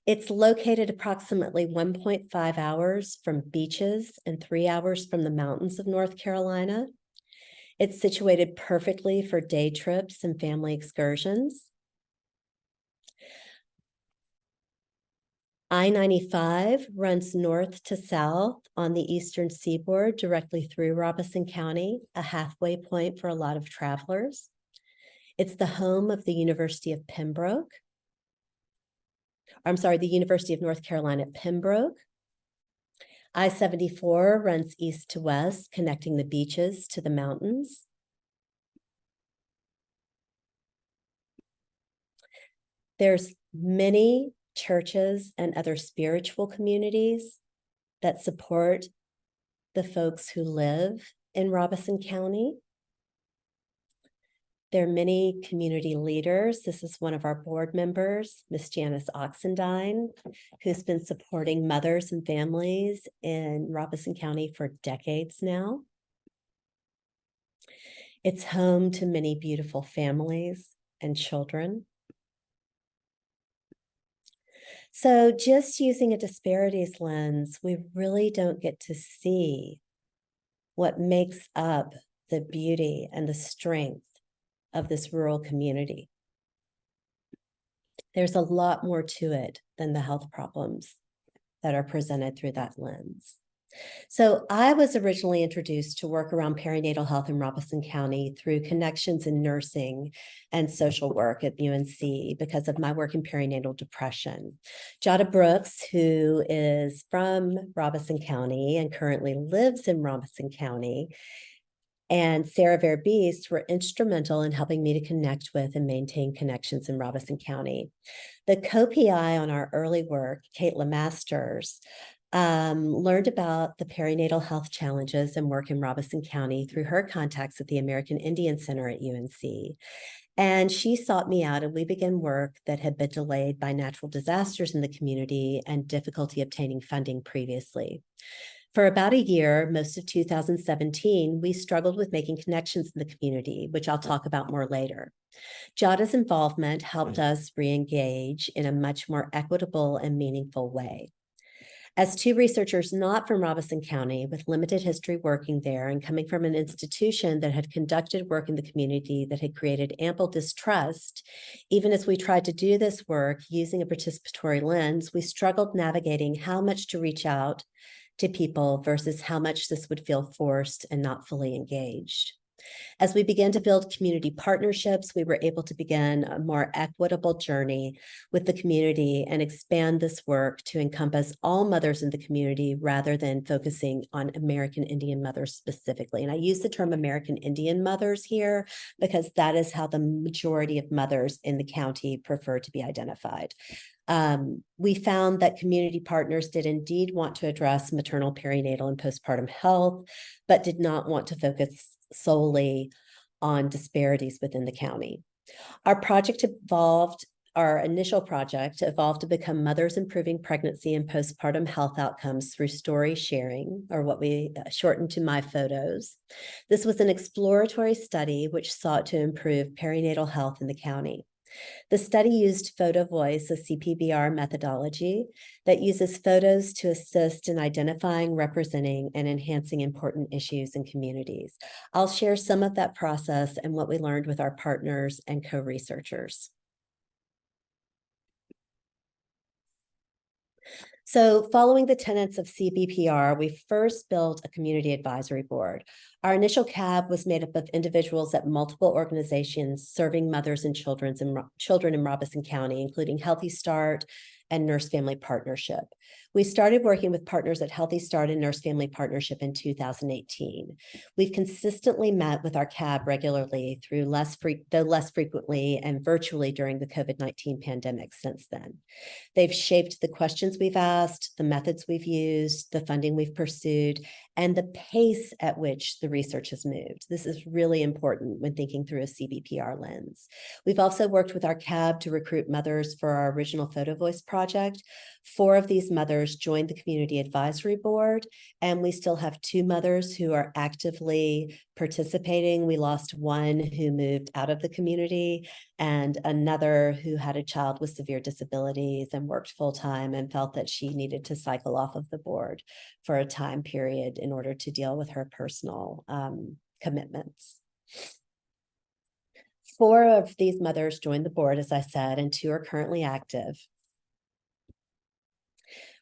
It's located approximately 1.5 hours from beaches and 3 hours from the mountains of North Carolina. It's situated perfectly for day trips and family excursions. I-95 runs north to south on the eastern seaboard directly through Robeson County, a halfway point for a lot of travelers. It's the home of the University of Pembroke. I'm sorry, the University of North Carolina at Pembroke. I-74 runs east to west, connecting the beaches to the mountains. There's many churches and other spiritual communities that support the folks who live in Robeson County. There are many community leaders. This is one of our board members, Miss Janice Oxendine, who's been supporting mothers and families in Robeson County for decades now. It's home to many beautiful families and children. So just using a disparities lens, we really don't get to see what makes up the beauty and the strength of this rural community. There's a lot more to it than the health problems that are presented through that lens. So I was originally introduced to work around perinatal health in Robeson County through connections in nursing and social work at UNC because of my work in perinatal depression. Jada Brooks, who is from Robeson County and currently lives in Robeson County, and Sarah Verbeest were instrumental in helping me to connect with and maintain connections in Robeson County. The co-PI on our early work, Caitlin Masters, learned about the perinatal health challenges and work in Robeson County through her contacts at the American Indian Center at UNC. And she sought me out, and we began work that had been delayed by natural disasters in the community and difficulty obtaining funding previously. For about a year, most of 2017, we struggled with making connections in the community, which I'll talk about more later. Jada's involvement helped us re-engage in a much more equitable and meaningful way. As two researchers not from Robeson County with limited history working there and coming from an institution that had conducted work in the community that had created ample distrust, even as we tried to do this work using a participatory lens, we struggled navigating how much to reach out to people versus how much this would feel forced and not fully engaged. As we began to build community partnerships, we were able to begin a more equitable journey with the community and expand this work to encompass all mothers in the community rather than focusing on American Indian mothers specifically. And I use the term American Indian mothers here because that is how the majority of mothers in the county prefer to be identified. We found that community partners did indeed want to address maternal, perinatal, and postpartum health, but did not want to focus solely on disparities within the county. Our initial project evolved to become Mothers Improving Pregnancy and Postpartum Health Outcomes through Story Sharing, or what we shortened to My Photos. This was an exploratory study which sought to improve perinatal health in the county. The study used photo voice, a CPBR methodology that uses photos to assist in identifying, representing, and enhancing important issues in communities. I'll share some of that process and what we learned with our partners and co-researchers. So following the tenets of CBPR, we first built a community advisory board. Our initial CAB was made up of individuals at multiple organizations serving mothers and children in Robeson County, including Healthy Start and Nurse Family Partnership. We started working with partners at Healthy Start and Nurse Family Partnership in 2018. We've consistently met with our CAB regularly though less frequently and virtually during the COVID-19 pandemic since then. They've shaped the questions we've asked, the methods we've used, the funding we've pursued, and the pace at which the research has moved. This is really important when thinking through a CBPR lens. We've also worked with our CAB to recruit mothers for our original Photo Voice project. 4 of these mothers joined the Community Advisory Board, and we still have 2 mothers who are actively participating. We lost one who moved out of the community and another who had a child with severe disabilities and worked full-time and felt that she needed to cycle off of the board for a time period in order to deal with her personal commitments. 4 of these mothers joined the board, as I said, and 2 are currently active.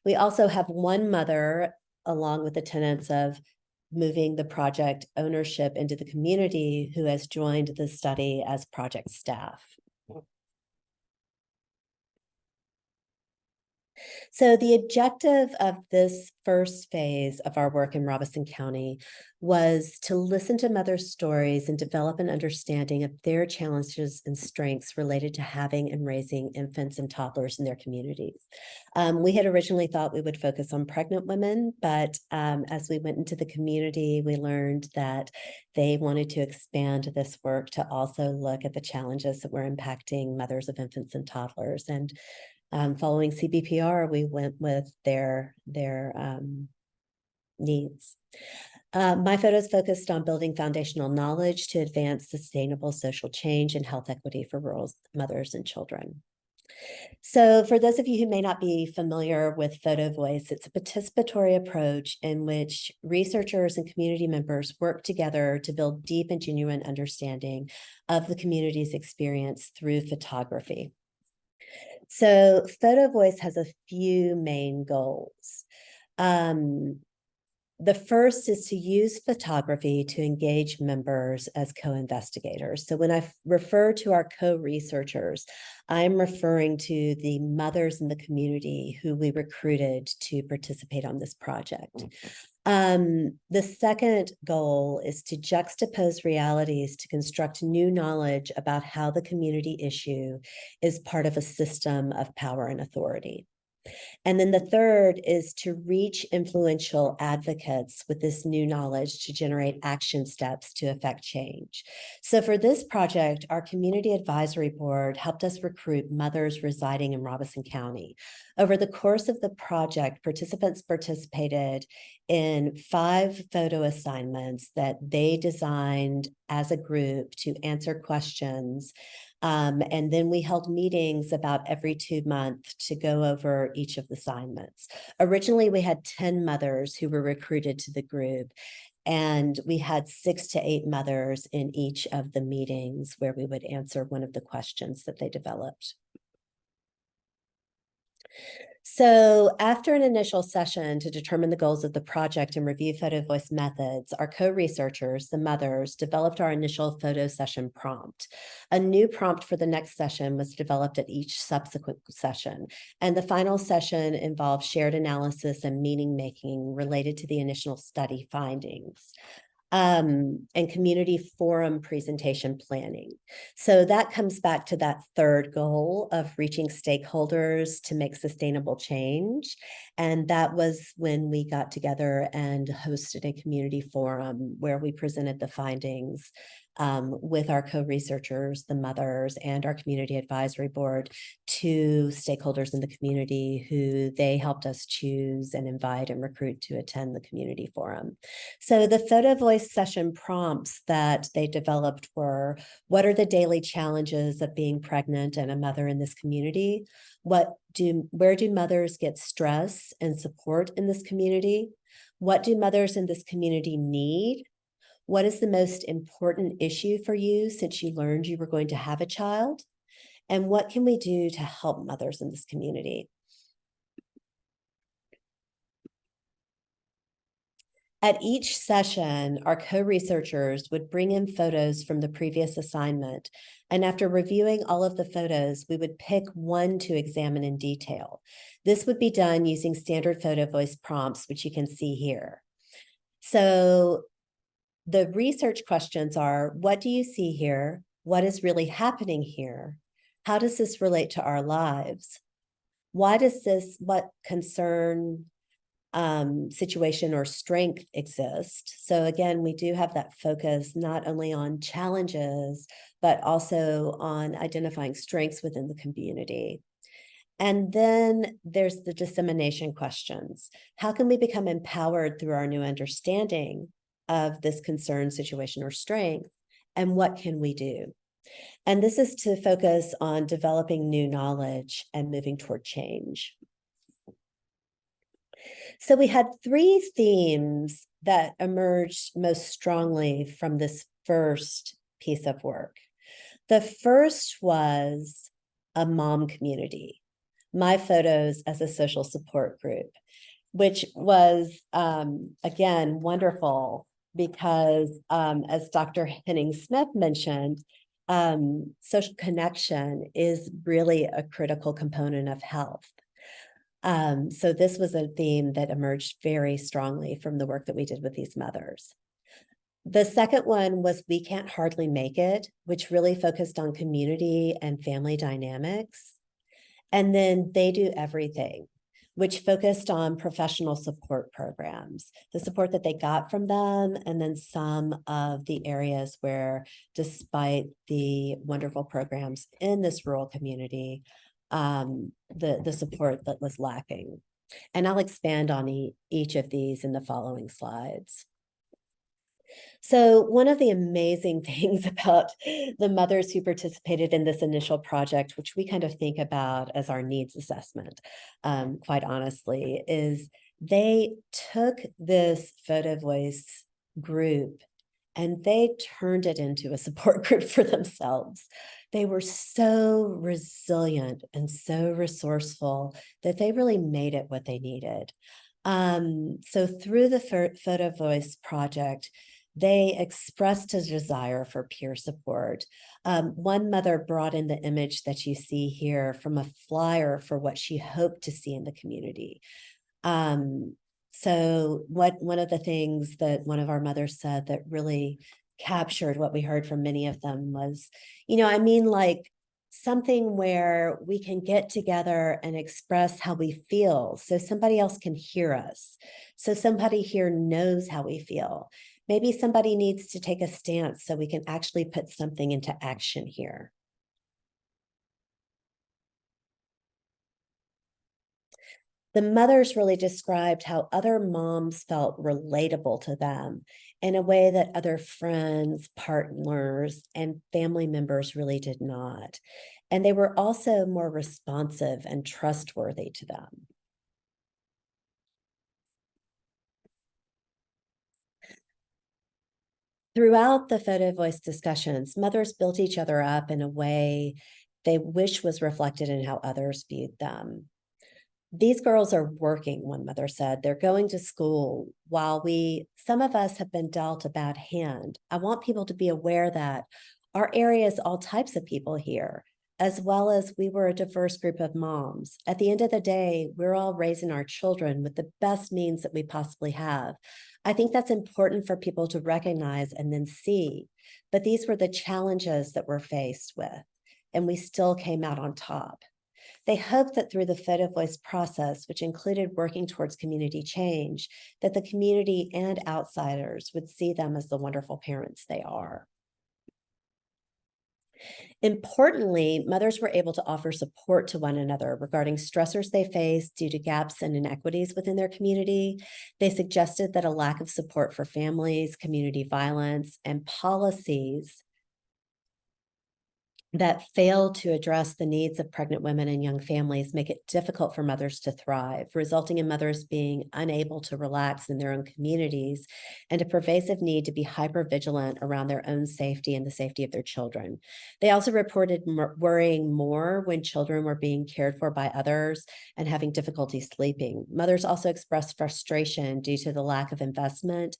We also have 1 mother, along with the tenets of moving the project ownership into the community, who has joined the study as project staff. So the objective of this first phase of our work in Robeson County was to listen to mothers' stories and develop an understanding of their challenges and strengths related to having and raising infants and toddlers in their communities. We had originally thought we would focus on pregnant women, but as we went into the community, we learned that they wanted to expand this work to also look at the challenges that were impacting mothers of infants and toddlers. And following CBPR, we went with their needs. My photos focused on building foundational knowledge to advance sustainable social change and health equity for rural mothers and children. So for those of you who may not be familiar with Photo Voice, it's a participatory approach in which researchers and community members work together to build deep and genuine understanding of the community's experience through photography. So Photo Voice has a few main goals. The first is to use photography to engage members as co-investigators. So when I refer to our co-researchers, I'm referring to the mothers in the community who we recruited to participate on this project. The second goal is to juxtapose realities to construct new knowledge about how the community issue is part of a system of power and authority. And then the third is to reach influential advocates with this new knowledge to generate action steps to affect change. So for this project, our Community Advisory Board helped us recruit mothers residing in Robeson County. Over the course of the project, participants participated in 5 photo assignments that they designed as a group to answer questions. And then we held meetings about every 2 months to go over each of the assignments. Originally, we had 10 mothers who were recruited to the group, and we had 6 to 8 mothers in each of the meetings where we would answer one of the questions that they developed. So after an initial session to determine the goals of the project and review photo voice methods, our co-researchers, the mothers, developed our initial photo session prompt. A new prompt for the next session was developed at each subsequent session. And the final session involved shared analysis and meaning making related to the initial study findings. And community forum presentation planning. So that comes back to that third goal of reaching stakeholders to make sustainable change. And that was when we got together and hosted a community forum where we presented the findings with our co-researchers, the mothers, and our community advisory board to stakeholders in the community who they helped us choose and invite and recruit to attend the community forum. So the photo voice session prompts that they developed were, what are the daily challenges of being pregnant and a mother in this community? Where do mothers get stress and support in this community? What do mothers in this community need? What is the most important issue for you since you learned you were going to have a child? And what can we do to help mothers in this community? At each session, our co-researchers would bring in photos from the previous assignment. And after reviewing all of the photos, we would pick one to examine in detail. This would be done using standard photo voice prompts, which you can see here. So the research questions are, what do you see here? What is really happening here? How does this relate to our lives? What concern, situation or strength exist? So again, we do have that focus not only on challenges, but also on identifying strengths within the community. And then there's the dissemination questions. How can we become empowered through our new understanding of this concern, situation, or strength? And what can we do? And this is to focus on developing new knowledge and moving toward change. So we had three themes that emerged most strongly from this first piece of work. The first was a mom community, my photos as a social support group, which was, again, wonderful because, as Dr. Henning-Smith mentioned, social connection is really a critical component of health. So this was a theme that emerged very strongly from the work that we did with these mothers. The second one was We Can't Hardly Make It, which really focused on community and family dynamics. And then They Do Everything, which focused on professional support programs, the support that they got from them, and then some of the areas where, despite the wonderful programs in this rural community, the support that was lacking. And I'll expand on each of these in the following slides. So one of the amazing things about the mothers who participated in this initial project, which we kind of think about as our needs assessment, quite honestly, is they took this photo voice group and they turned it into a support group for themselves. They were so resilient and so resourceful that they really made it what they needed. So through the photo voice project, they expressed a desire for peer support. One mother brought in the image that you see here from a flyer for what she hoped to see in the community. So one of the things that one of our mothers said that really captured what we heard from many of them was, like something where we can get together and express how we feel so somebody else can hear us. So somebody here knows how we feel. Maybe somebody needs to take a stance so we can actually put something into action here. The mothers really described how other moms felt relatable to them in a way that other friends, partners, and family members really did not. And they were also more responsive and trustworthy to them. Throughout the photo voice discussions, mothers built each other up in a way they wish was reflected in how others viewed them. These girls are working, one mother said. They're going to school while some of us have been dealt a bad hand. I want people to be aware that our area is all types of people here, as well as we were a diverse group of moms. At the end of the day, we're all raising our children with the best means that we possibly have. I think that's important for people to recognize and then see. But these were the challenges that we're faced with, and we still came out on top. They hoped that through the photo voice process, which included working towards community change, that the community and outsiders would see them as the wonderful parents they are. Importantly, mothers were able to offer support to one another regarding stressors they faced due to gaps and inequities within their community. They suggested that a lack of support for families, community violence, and policies that fail to address the needs of pregnant women and young families make it difficult for mothers to thrive, resulting in mothers being unable to relax in their own communities and a pervasive need to be hypervigilant around their own safety and the safety of their children. They also reported worrying more when children were being cared for by others and having difficulty sleeping. Mothers also expressed frustration due to the lack of investment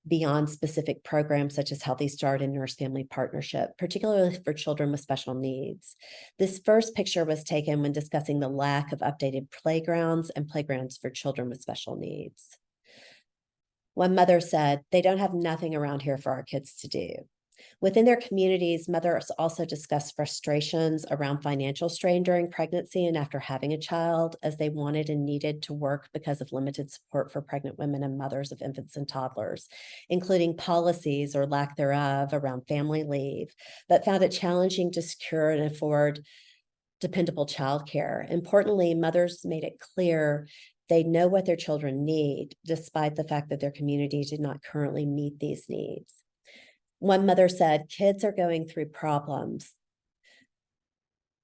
beyond specific programs such as Healthy Start and Nurse Family Partnership, particularly for children with special needs. This first picture was taken when discussing the lack of updated playgrounds and playgrounds for children with special needs. One mother said, "They don't have nothing around here for our kids to do." Within their communities, mothers also discussed frustrations around financial strain during pregnancy and after having a child, as they wanted and needed to work because of limited support for pregnant women and mothers of infants and toddlers, including policies or lack thereof around family leave, but found it challenging to secure and afford dependable childcare. Importantly, mothers made it clear they know what their children need, despite the fact that their community did not currently meet these needs. One mother said, "Kids are going through problems."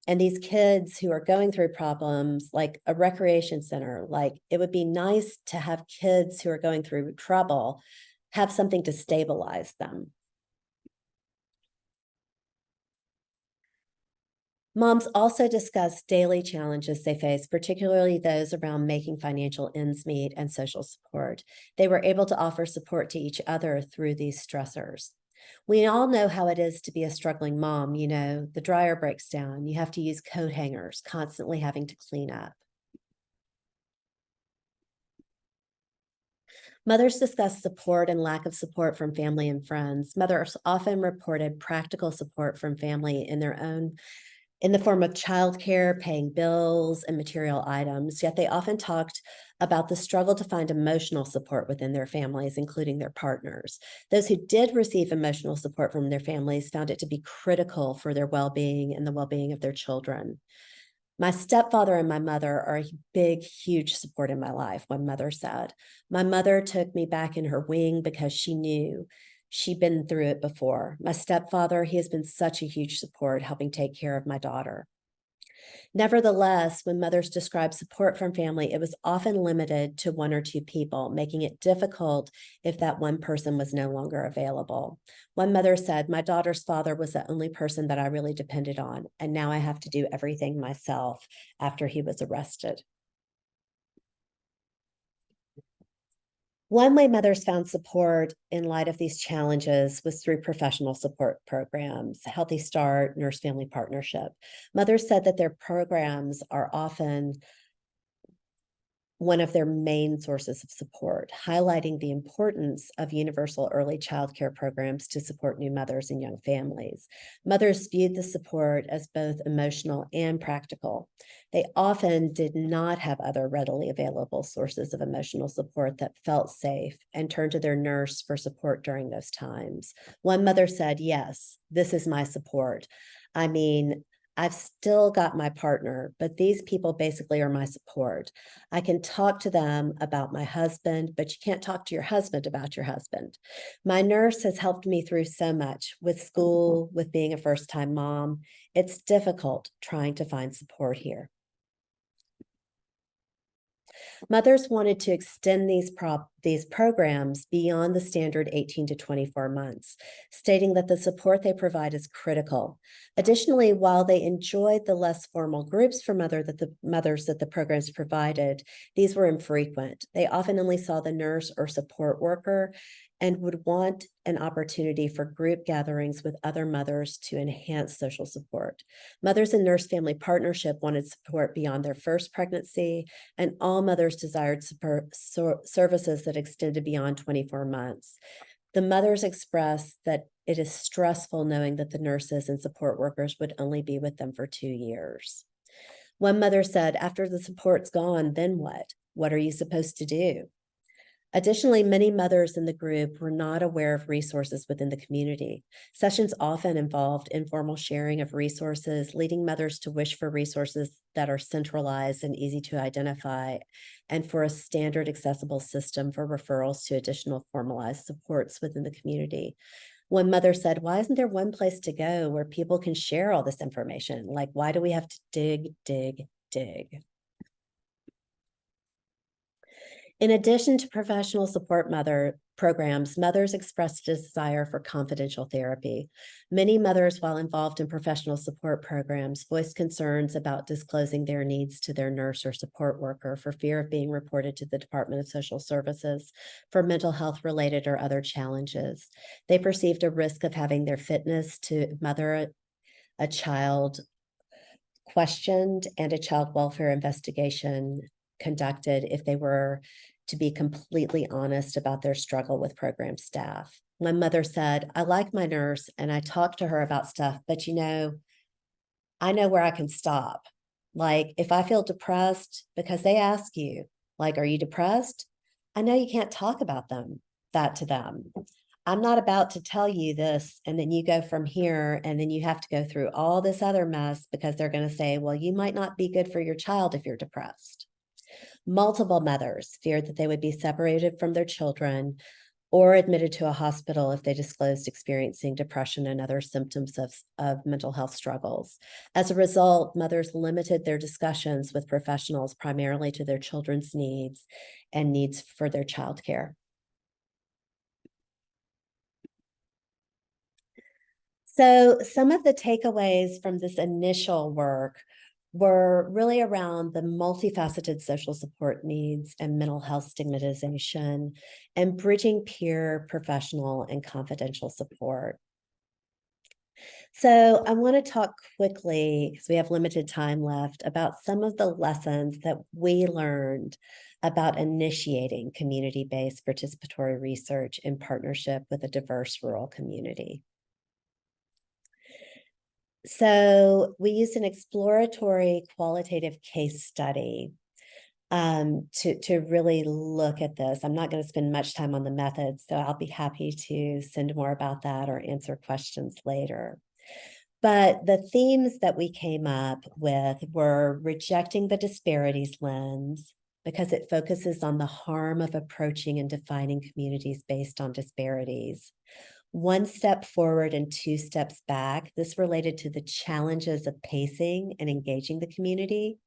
And these kids who are going through problems, like a recreation center, like it would be nice to have kids who are going through trouble have something to stabilize them. Moms also discussed daily challenges they face, particularly those around making financial ends meet and social support. They were able to offer support to each other through these stressors. We all know how it is to be a struggling mom. You know, the dryer breaks down, you have to use coat hangers, constantly having to clean up. Mothers discussed support and lack of support from family and friends. Mothers often reported practical support from family in the form of childcare, paying bills, and material items, yet they often talked about the struggle to find emotional support within their families, including their partners. Those who did receive emotional support from their families found it to be critical for their well-being and the well-being of their children. "My stepfather and my mother are a big, huge support in my life," one mother said. "My mother took me back in her wing because she knew she'd been through it before. My stepfather, he has been such a huge support helping take care of my daughter." Nevertheless, when mothers described support from family, it was often limited to one or two people, making it difficult if that one person was no longer available. One mother said, "My daughter's father was the only person that I really depended on, and now I have to do everything myself after he was arrested." One way mothers found support in light of these challenges was through professional support programs, Healthy Start, Nurse Family Partnership. Mothers said that their programs are often one of their main sources of support, highlighting the importance of universal early childcare programs to support new mothers and young families. Mothers viewed the support as both emotional and practical. They often did not have other readily available sources of emotional support that felt safe and turned to their nurse for support during those times. One mother said, "Yes, this is my support. I mean, I've still got my partner, but these people basically are my support. I can talk to them about my husband, but you can't talk to your husband about your husband. My nurse has helped me through so much with school, with being a first-time mom. It's difficult trying to find support here." Mothers wanted to extend these these programs beyond the standard 18 to 24 months, stating that the support they provide is critical. Additionally, while they enjoyed the less formal groups for mothers that the programs provided, these were infrequent. They often only saw the nurse or support worker and would want an opportunity for group gatherings with other mothers to enhance social support. Mothers in Nurse Family Partnership wanted support beyond their first pregnancy, and all mothers desired services that extended beyond 24 months. The mothers expressed that it is stressful knowing that the nurses and support workers would only be with them for 2 years. One mother said, after the support's gone, then what? What are you supposed to do? Additionally, many mothers in the group were not aware of resources within the community. Sessions often involved informal sharing of resources, leading mothers to wish for resources that are centralized and easy to identify, and for a standard accessible system for referrals to additional formalized supports within the community. One mother said, why isn't there one place to go where people can share all this information? Like, why do we have to dig? In addition to professional support programs, mothers expressed a desire for confidential therapy. Many mothers, while involved in professional support programs, voiced concerns about disclosing their needs to their nurse or support worker for fear of being reported to the Department of Social Services for mental health related or other challenges. They perceived a risk of having their fitness to mother a child questioned and a child welfare investigation conducted if they were to be completely honest about their struggle with program staff. My mother said, I like my nurse and I talk to her about stuff, but I know where I can stop. Like if I feel depressed, because they ask you, like, are you depressed? I know you can't talk about that to them. I'm not about to tell you this and then you go from here and then you have to go through all this other mess because they're going to say, well, you might not be good for your child if you're depressed. Multiple mothers feared that they would be separated from their children or admitted to a hospital if they disclosed experiencing depression and other symptoms of mental health struggles. As a result, mothers limited their discussions with professionals primarily to their children's needs and needs for their childcare. So some of the takeaways from this initial work were really around the multifaceted social support needs and mental health stigmatization and bridging peer, professional, and confidential support. So I want to talk quickly, because we have limited time left, about some of the lessons that we learned about initiating community-based participatory research in partnership with a diverse rural community. So we used an exploratory qualitative case study to really look at this. I'm not going to spend much time on the methods, so I'll be happy to send more about that or answer questions later. But the themes that we came up with were rejecting the disparities lens, because it focuses on the harm of approaching and defining communities based on disparities. 1 step forward and 2 steps back. This related to the challenges of pacing and engaging the community.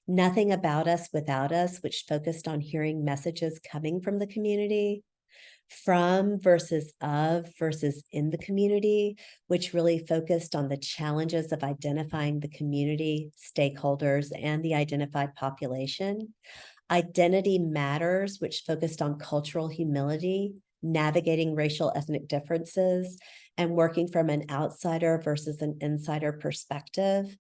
Nothing about us without us, which focused on hearing messages coming from the community. From versus of versus in the community, which really focused on the challenges of identifying the community, stakeholders, and the identified population. Identity matters, which focused on cultural humility, navigating racial ethnic differences, and working from an outsider versus an insider perspective,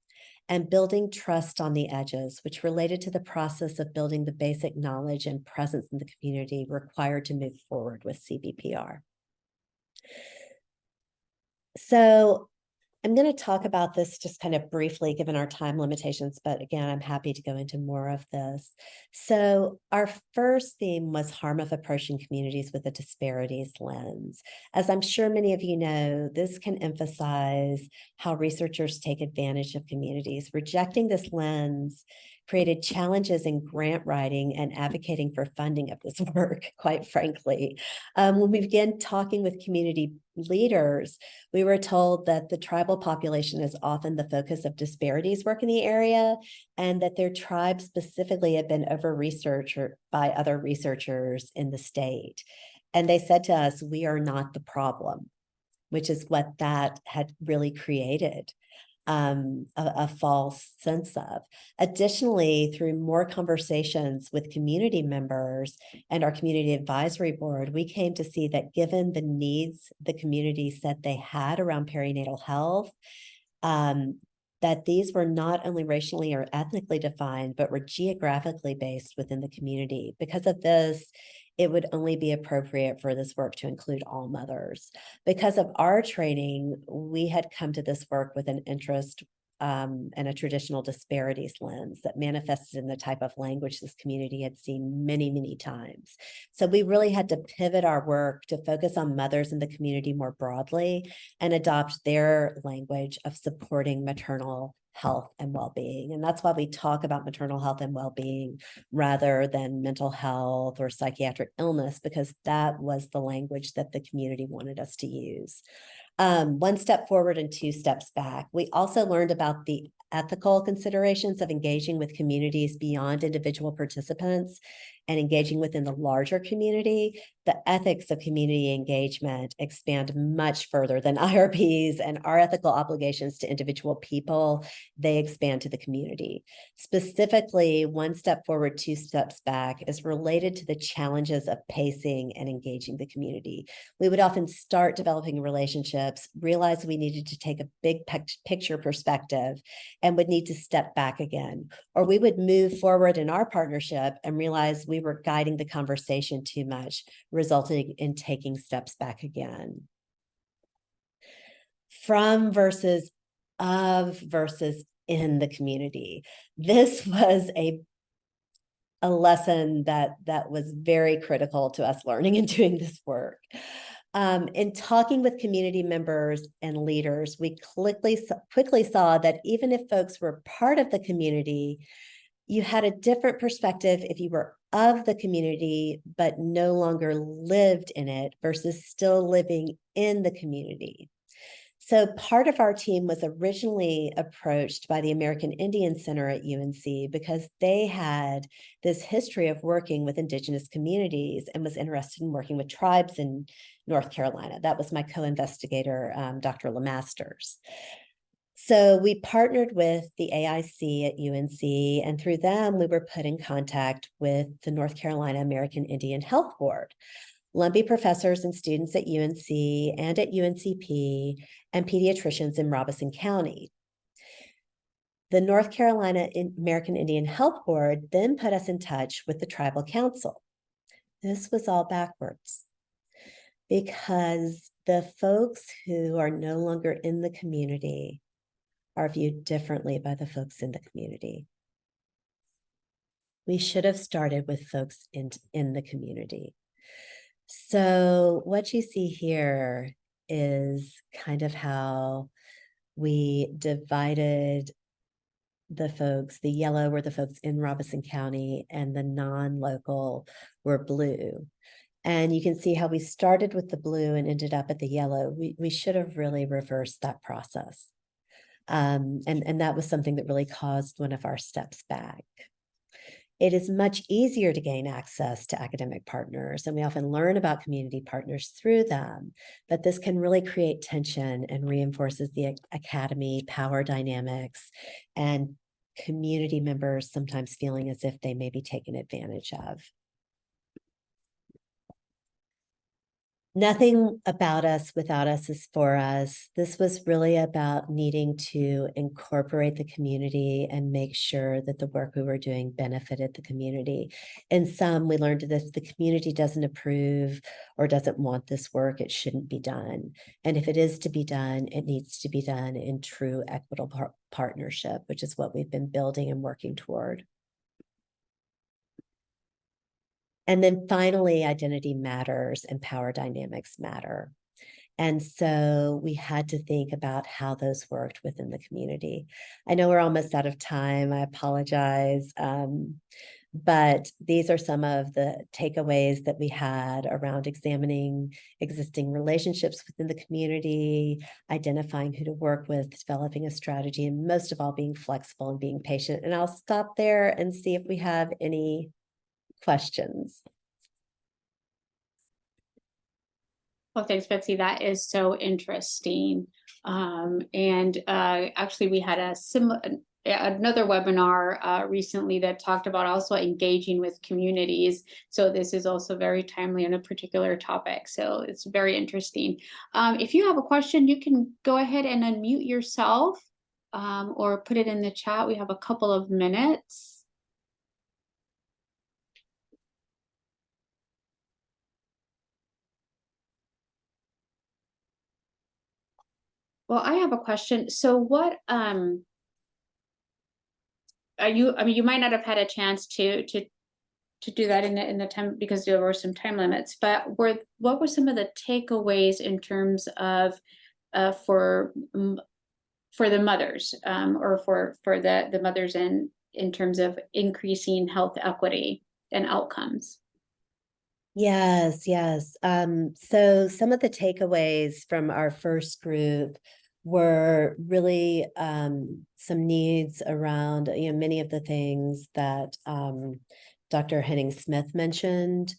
and building trust on the edges, which related to the process of building the basic knowledge and presence in the community required to move forward with CBPR. So I'm going to talk about this just kind of briefly, given our time limitations, but again, I'm happy to go into more of this. So our first theme was harm of approaching communities with a disparities lens. As I'm sure many of you know, this can emphasize how researchers take advantage of communities. Rejecting this lens created challenges in grant writing and advocating for funding of this work, quite frankly. When we began talking with community leaders, we were told that the tribal population is often the focus of disparities work in the area, and that their tribe specifically had been over-researched by other researchers in the state. And they said to us, we are not the problem, which is what that had really created. A false sense of. Additionally, through more conversations with community members and our community advisory board, we came to see that given the needs the community said they had around perinatal health, that these were not only racially or ethnically defined, but were geographically based within the community. Because of this, it would only be appropriate for this work to include all mothers. Because of our training, we had come to this work with an interest and a traditional disparities lens that manifested in the type of language this community had seen many, many times. So we really had to pivot our work to focus on mothers in the community more broadly and adopt their language of supporting maternal health and well-being. And that's why we talk about maternal health and well-being rather than mental health or psychiatric illness, because that was the language that the community wanted us to use. One step forward and two steps back. We also learned about the ethical considerations of engaging with communities beyond individual participants and engaging within the larger community. The ethics of community engagement expand much further than IRBs, and our ethical obligations to individual people, they expand to the community. Specifically, one step forward, two steps back is related to the challenges of pacing and engaging the community. We would often start developing relationships, realize we needed to take a big picture perspective and would need to step back again. Or we would move forward in our partnership and realize we were guiding the conversation too much, resulting in taking steps back again. From versus of versus in the community. This was a lesson that was very critical to us learning and doing this work. In talking with community members and leaders, we quickly saw that even if folks were part of the community, you had a different perspective if you were of the community, but no longer lived in it versus still living in the community. So part of our team was originally approached by the American Indian Center at UNC because they had this history of working with Indigenous communities and was interested in working with tribes in North Carolina. That was my co-investigator, Dr. LeMasters. So we partnered with the AIC at UNC, and through them, we were put in contact with the North Carolina American Indian Health Board. Lumpy professors and students at UNC and at UNCP, and pediatricians in Robeson County. The North Carolina American Indian Health Board then put us in touch with the Tribal Council. This was all backwards because the folks who are no longer in the community are viewed differently by the folks in the community. We should have started with folks in the community. So what you see here is kind of how we divided the folks. The yellow were the folks in Robeson County and the non-local were blue. And you can see how we started with the blue and ended up at the yellow. We should have really reversed that process. And that was something that really caused one of our steps back. It is much easier to gain access to academic partners, and we often learn about community partners through them, but this can really create tension and reinforces the academy power dynamics and community members sometimes feeling as if they may be taken advantage of. Nothing about us without us is for us. This was really about needing to incorporate the community and make sure that the work we were doing benefited the community. In some, we learned that if the community doesn't approve or doesn't want this work, it shouldn't be done. And if it is to be done, it needs to be done in true equitable partnership, which is what we've been building and working toward. And then finally, identity matters and power dynamics matter. And so we had to think about how those worked within the community. I know we're almost out of time. I apologize. But these are some of the takeaways that we had around examining existing relationships within the community, identifying who to work with, developing a strategy, and most of all, being flexible and being patient. And I'll stop there and see if we have any questions. Well, thanks, Betsy. That is so interesting. Actually, we had another webinar recently that talked about also engaging with communities. So this is also very timely on a particular topic. So it's very interesting. If you have a question, you can go ahead and unmute yourself or put it in the chat. We have a couple of minutes. Well, I have a question. So what are you, I mean, you might not have had a chance to do that in the time because there were some time limits, but what were some of the takeaways in terms of for the mothers or for the mothers in terms of increasing health equity and outcomes? Yes, yes. So some of the takeaways from our first group were really some needs around, many of the things that Dr. Henning-Smith mentioned,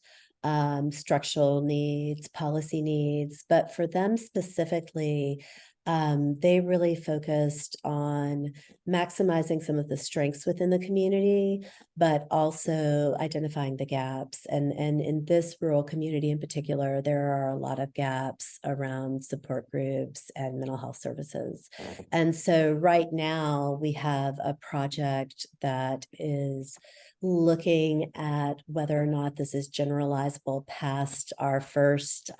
structural needs, policy needs, but for them specifically, they really focused on maximizing some of the strengths within the community, but also identifying the gaps. And in this rural community in particular, there are a lot of gaps around support groups and mental health services. And so right now we have a project that is looking at whether or not this is generalizable past our first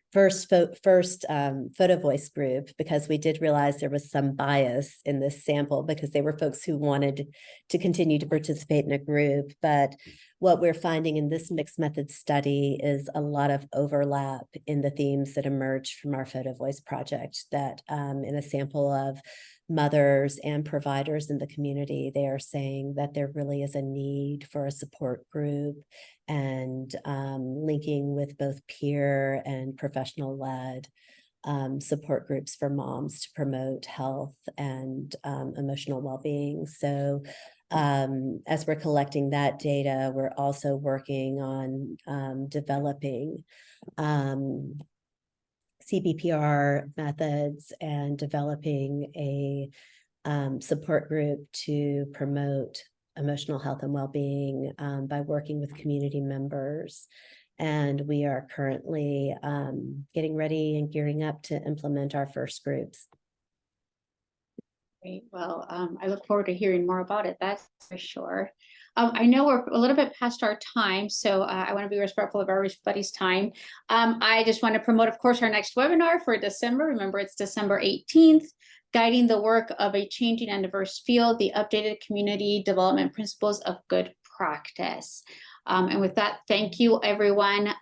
photo voice group, because we did realize there was some bias in this sample because they were folks who wanted to continue to participate in a group. But what we're finding in this mixed method study is a lot of overlap in the themes that emerged from our photo voice project, that in a sample of mothers and providers in the community, they are saying that there really is a need for a support group and linking with both peer and professional-led support groups for moms to promote health and emotional well-being. So as we're collecting that data, we're also working on developing CBPR methods and developing a support group to promote emotional health and well-being by working with community members. And we are currently getting ready and gearing up to implement our first groups. Great. Well, I look forward to hearing more about it, that's for sure. I know we're a little bit past our time, so I want to be respectful of everybody's time. I just want to promote, of course, our next webinar for December. Remember, it's December 18th, Guiding the Work of a Changing and Diverse Field, the Updated Community Development Principles of Good Practice. And with that, thank you, everyone,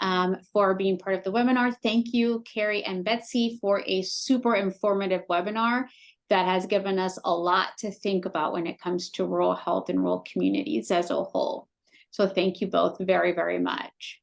for being part of the webinar. Thank you, Carrie and Betsy, for a super informative webinar that has given us a lot to think about when it comes to rural health and rural communities as a whole. So thank you both very, very much.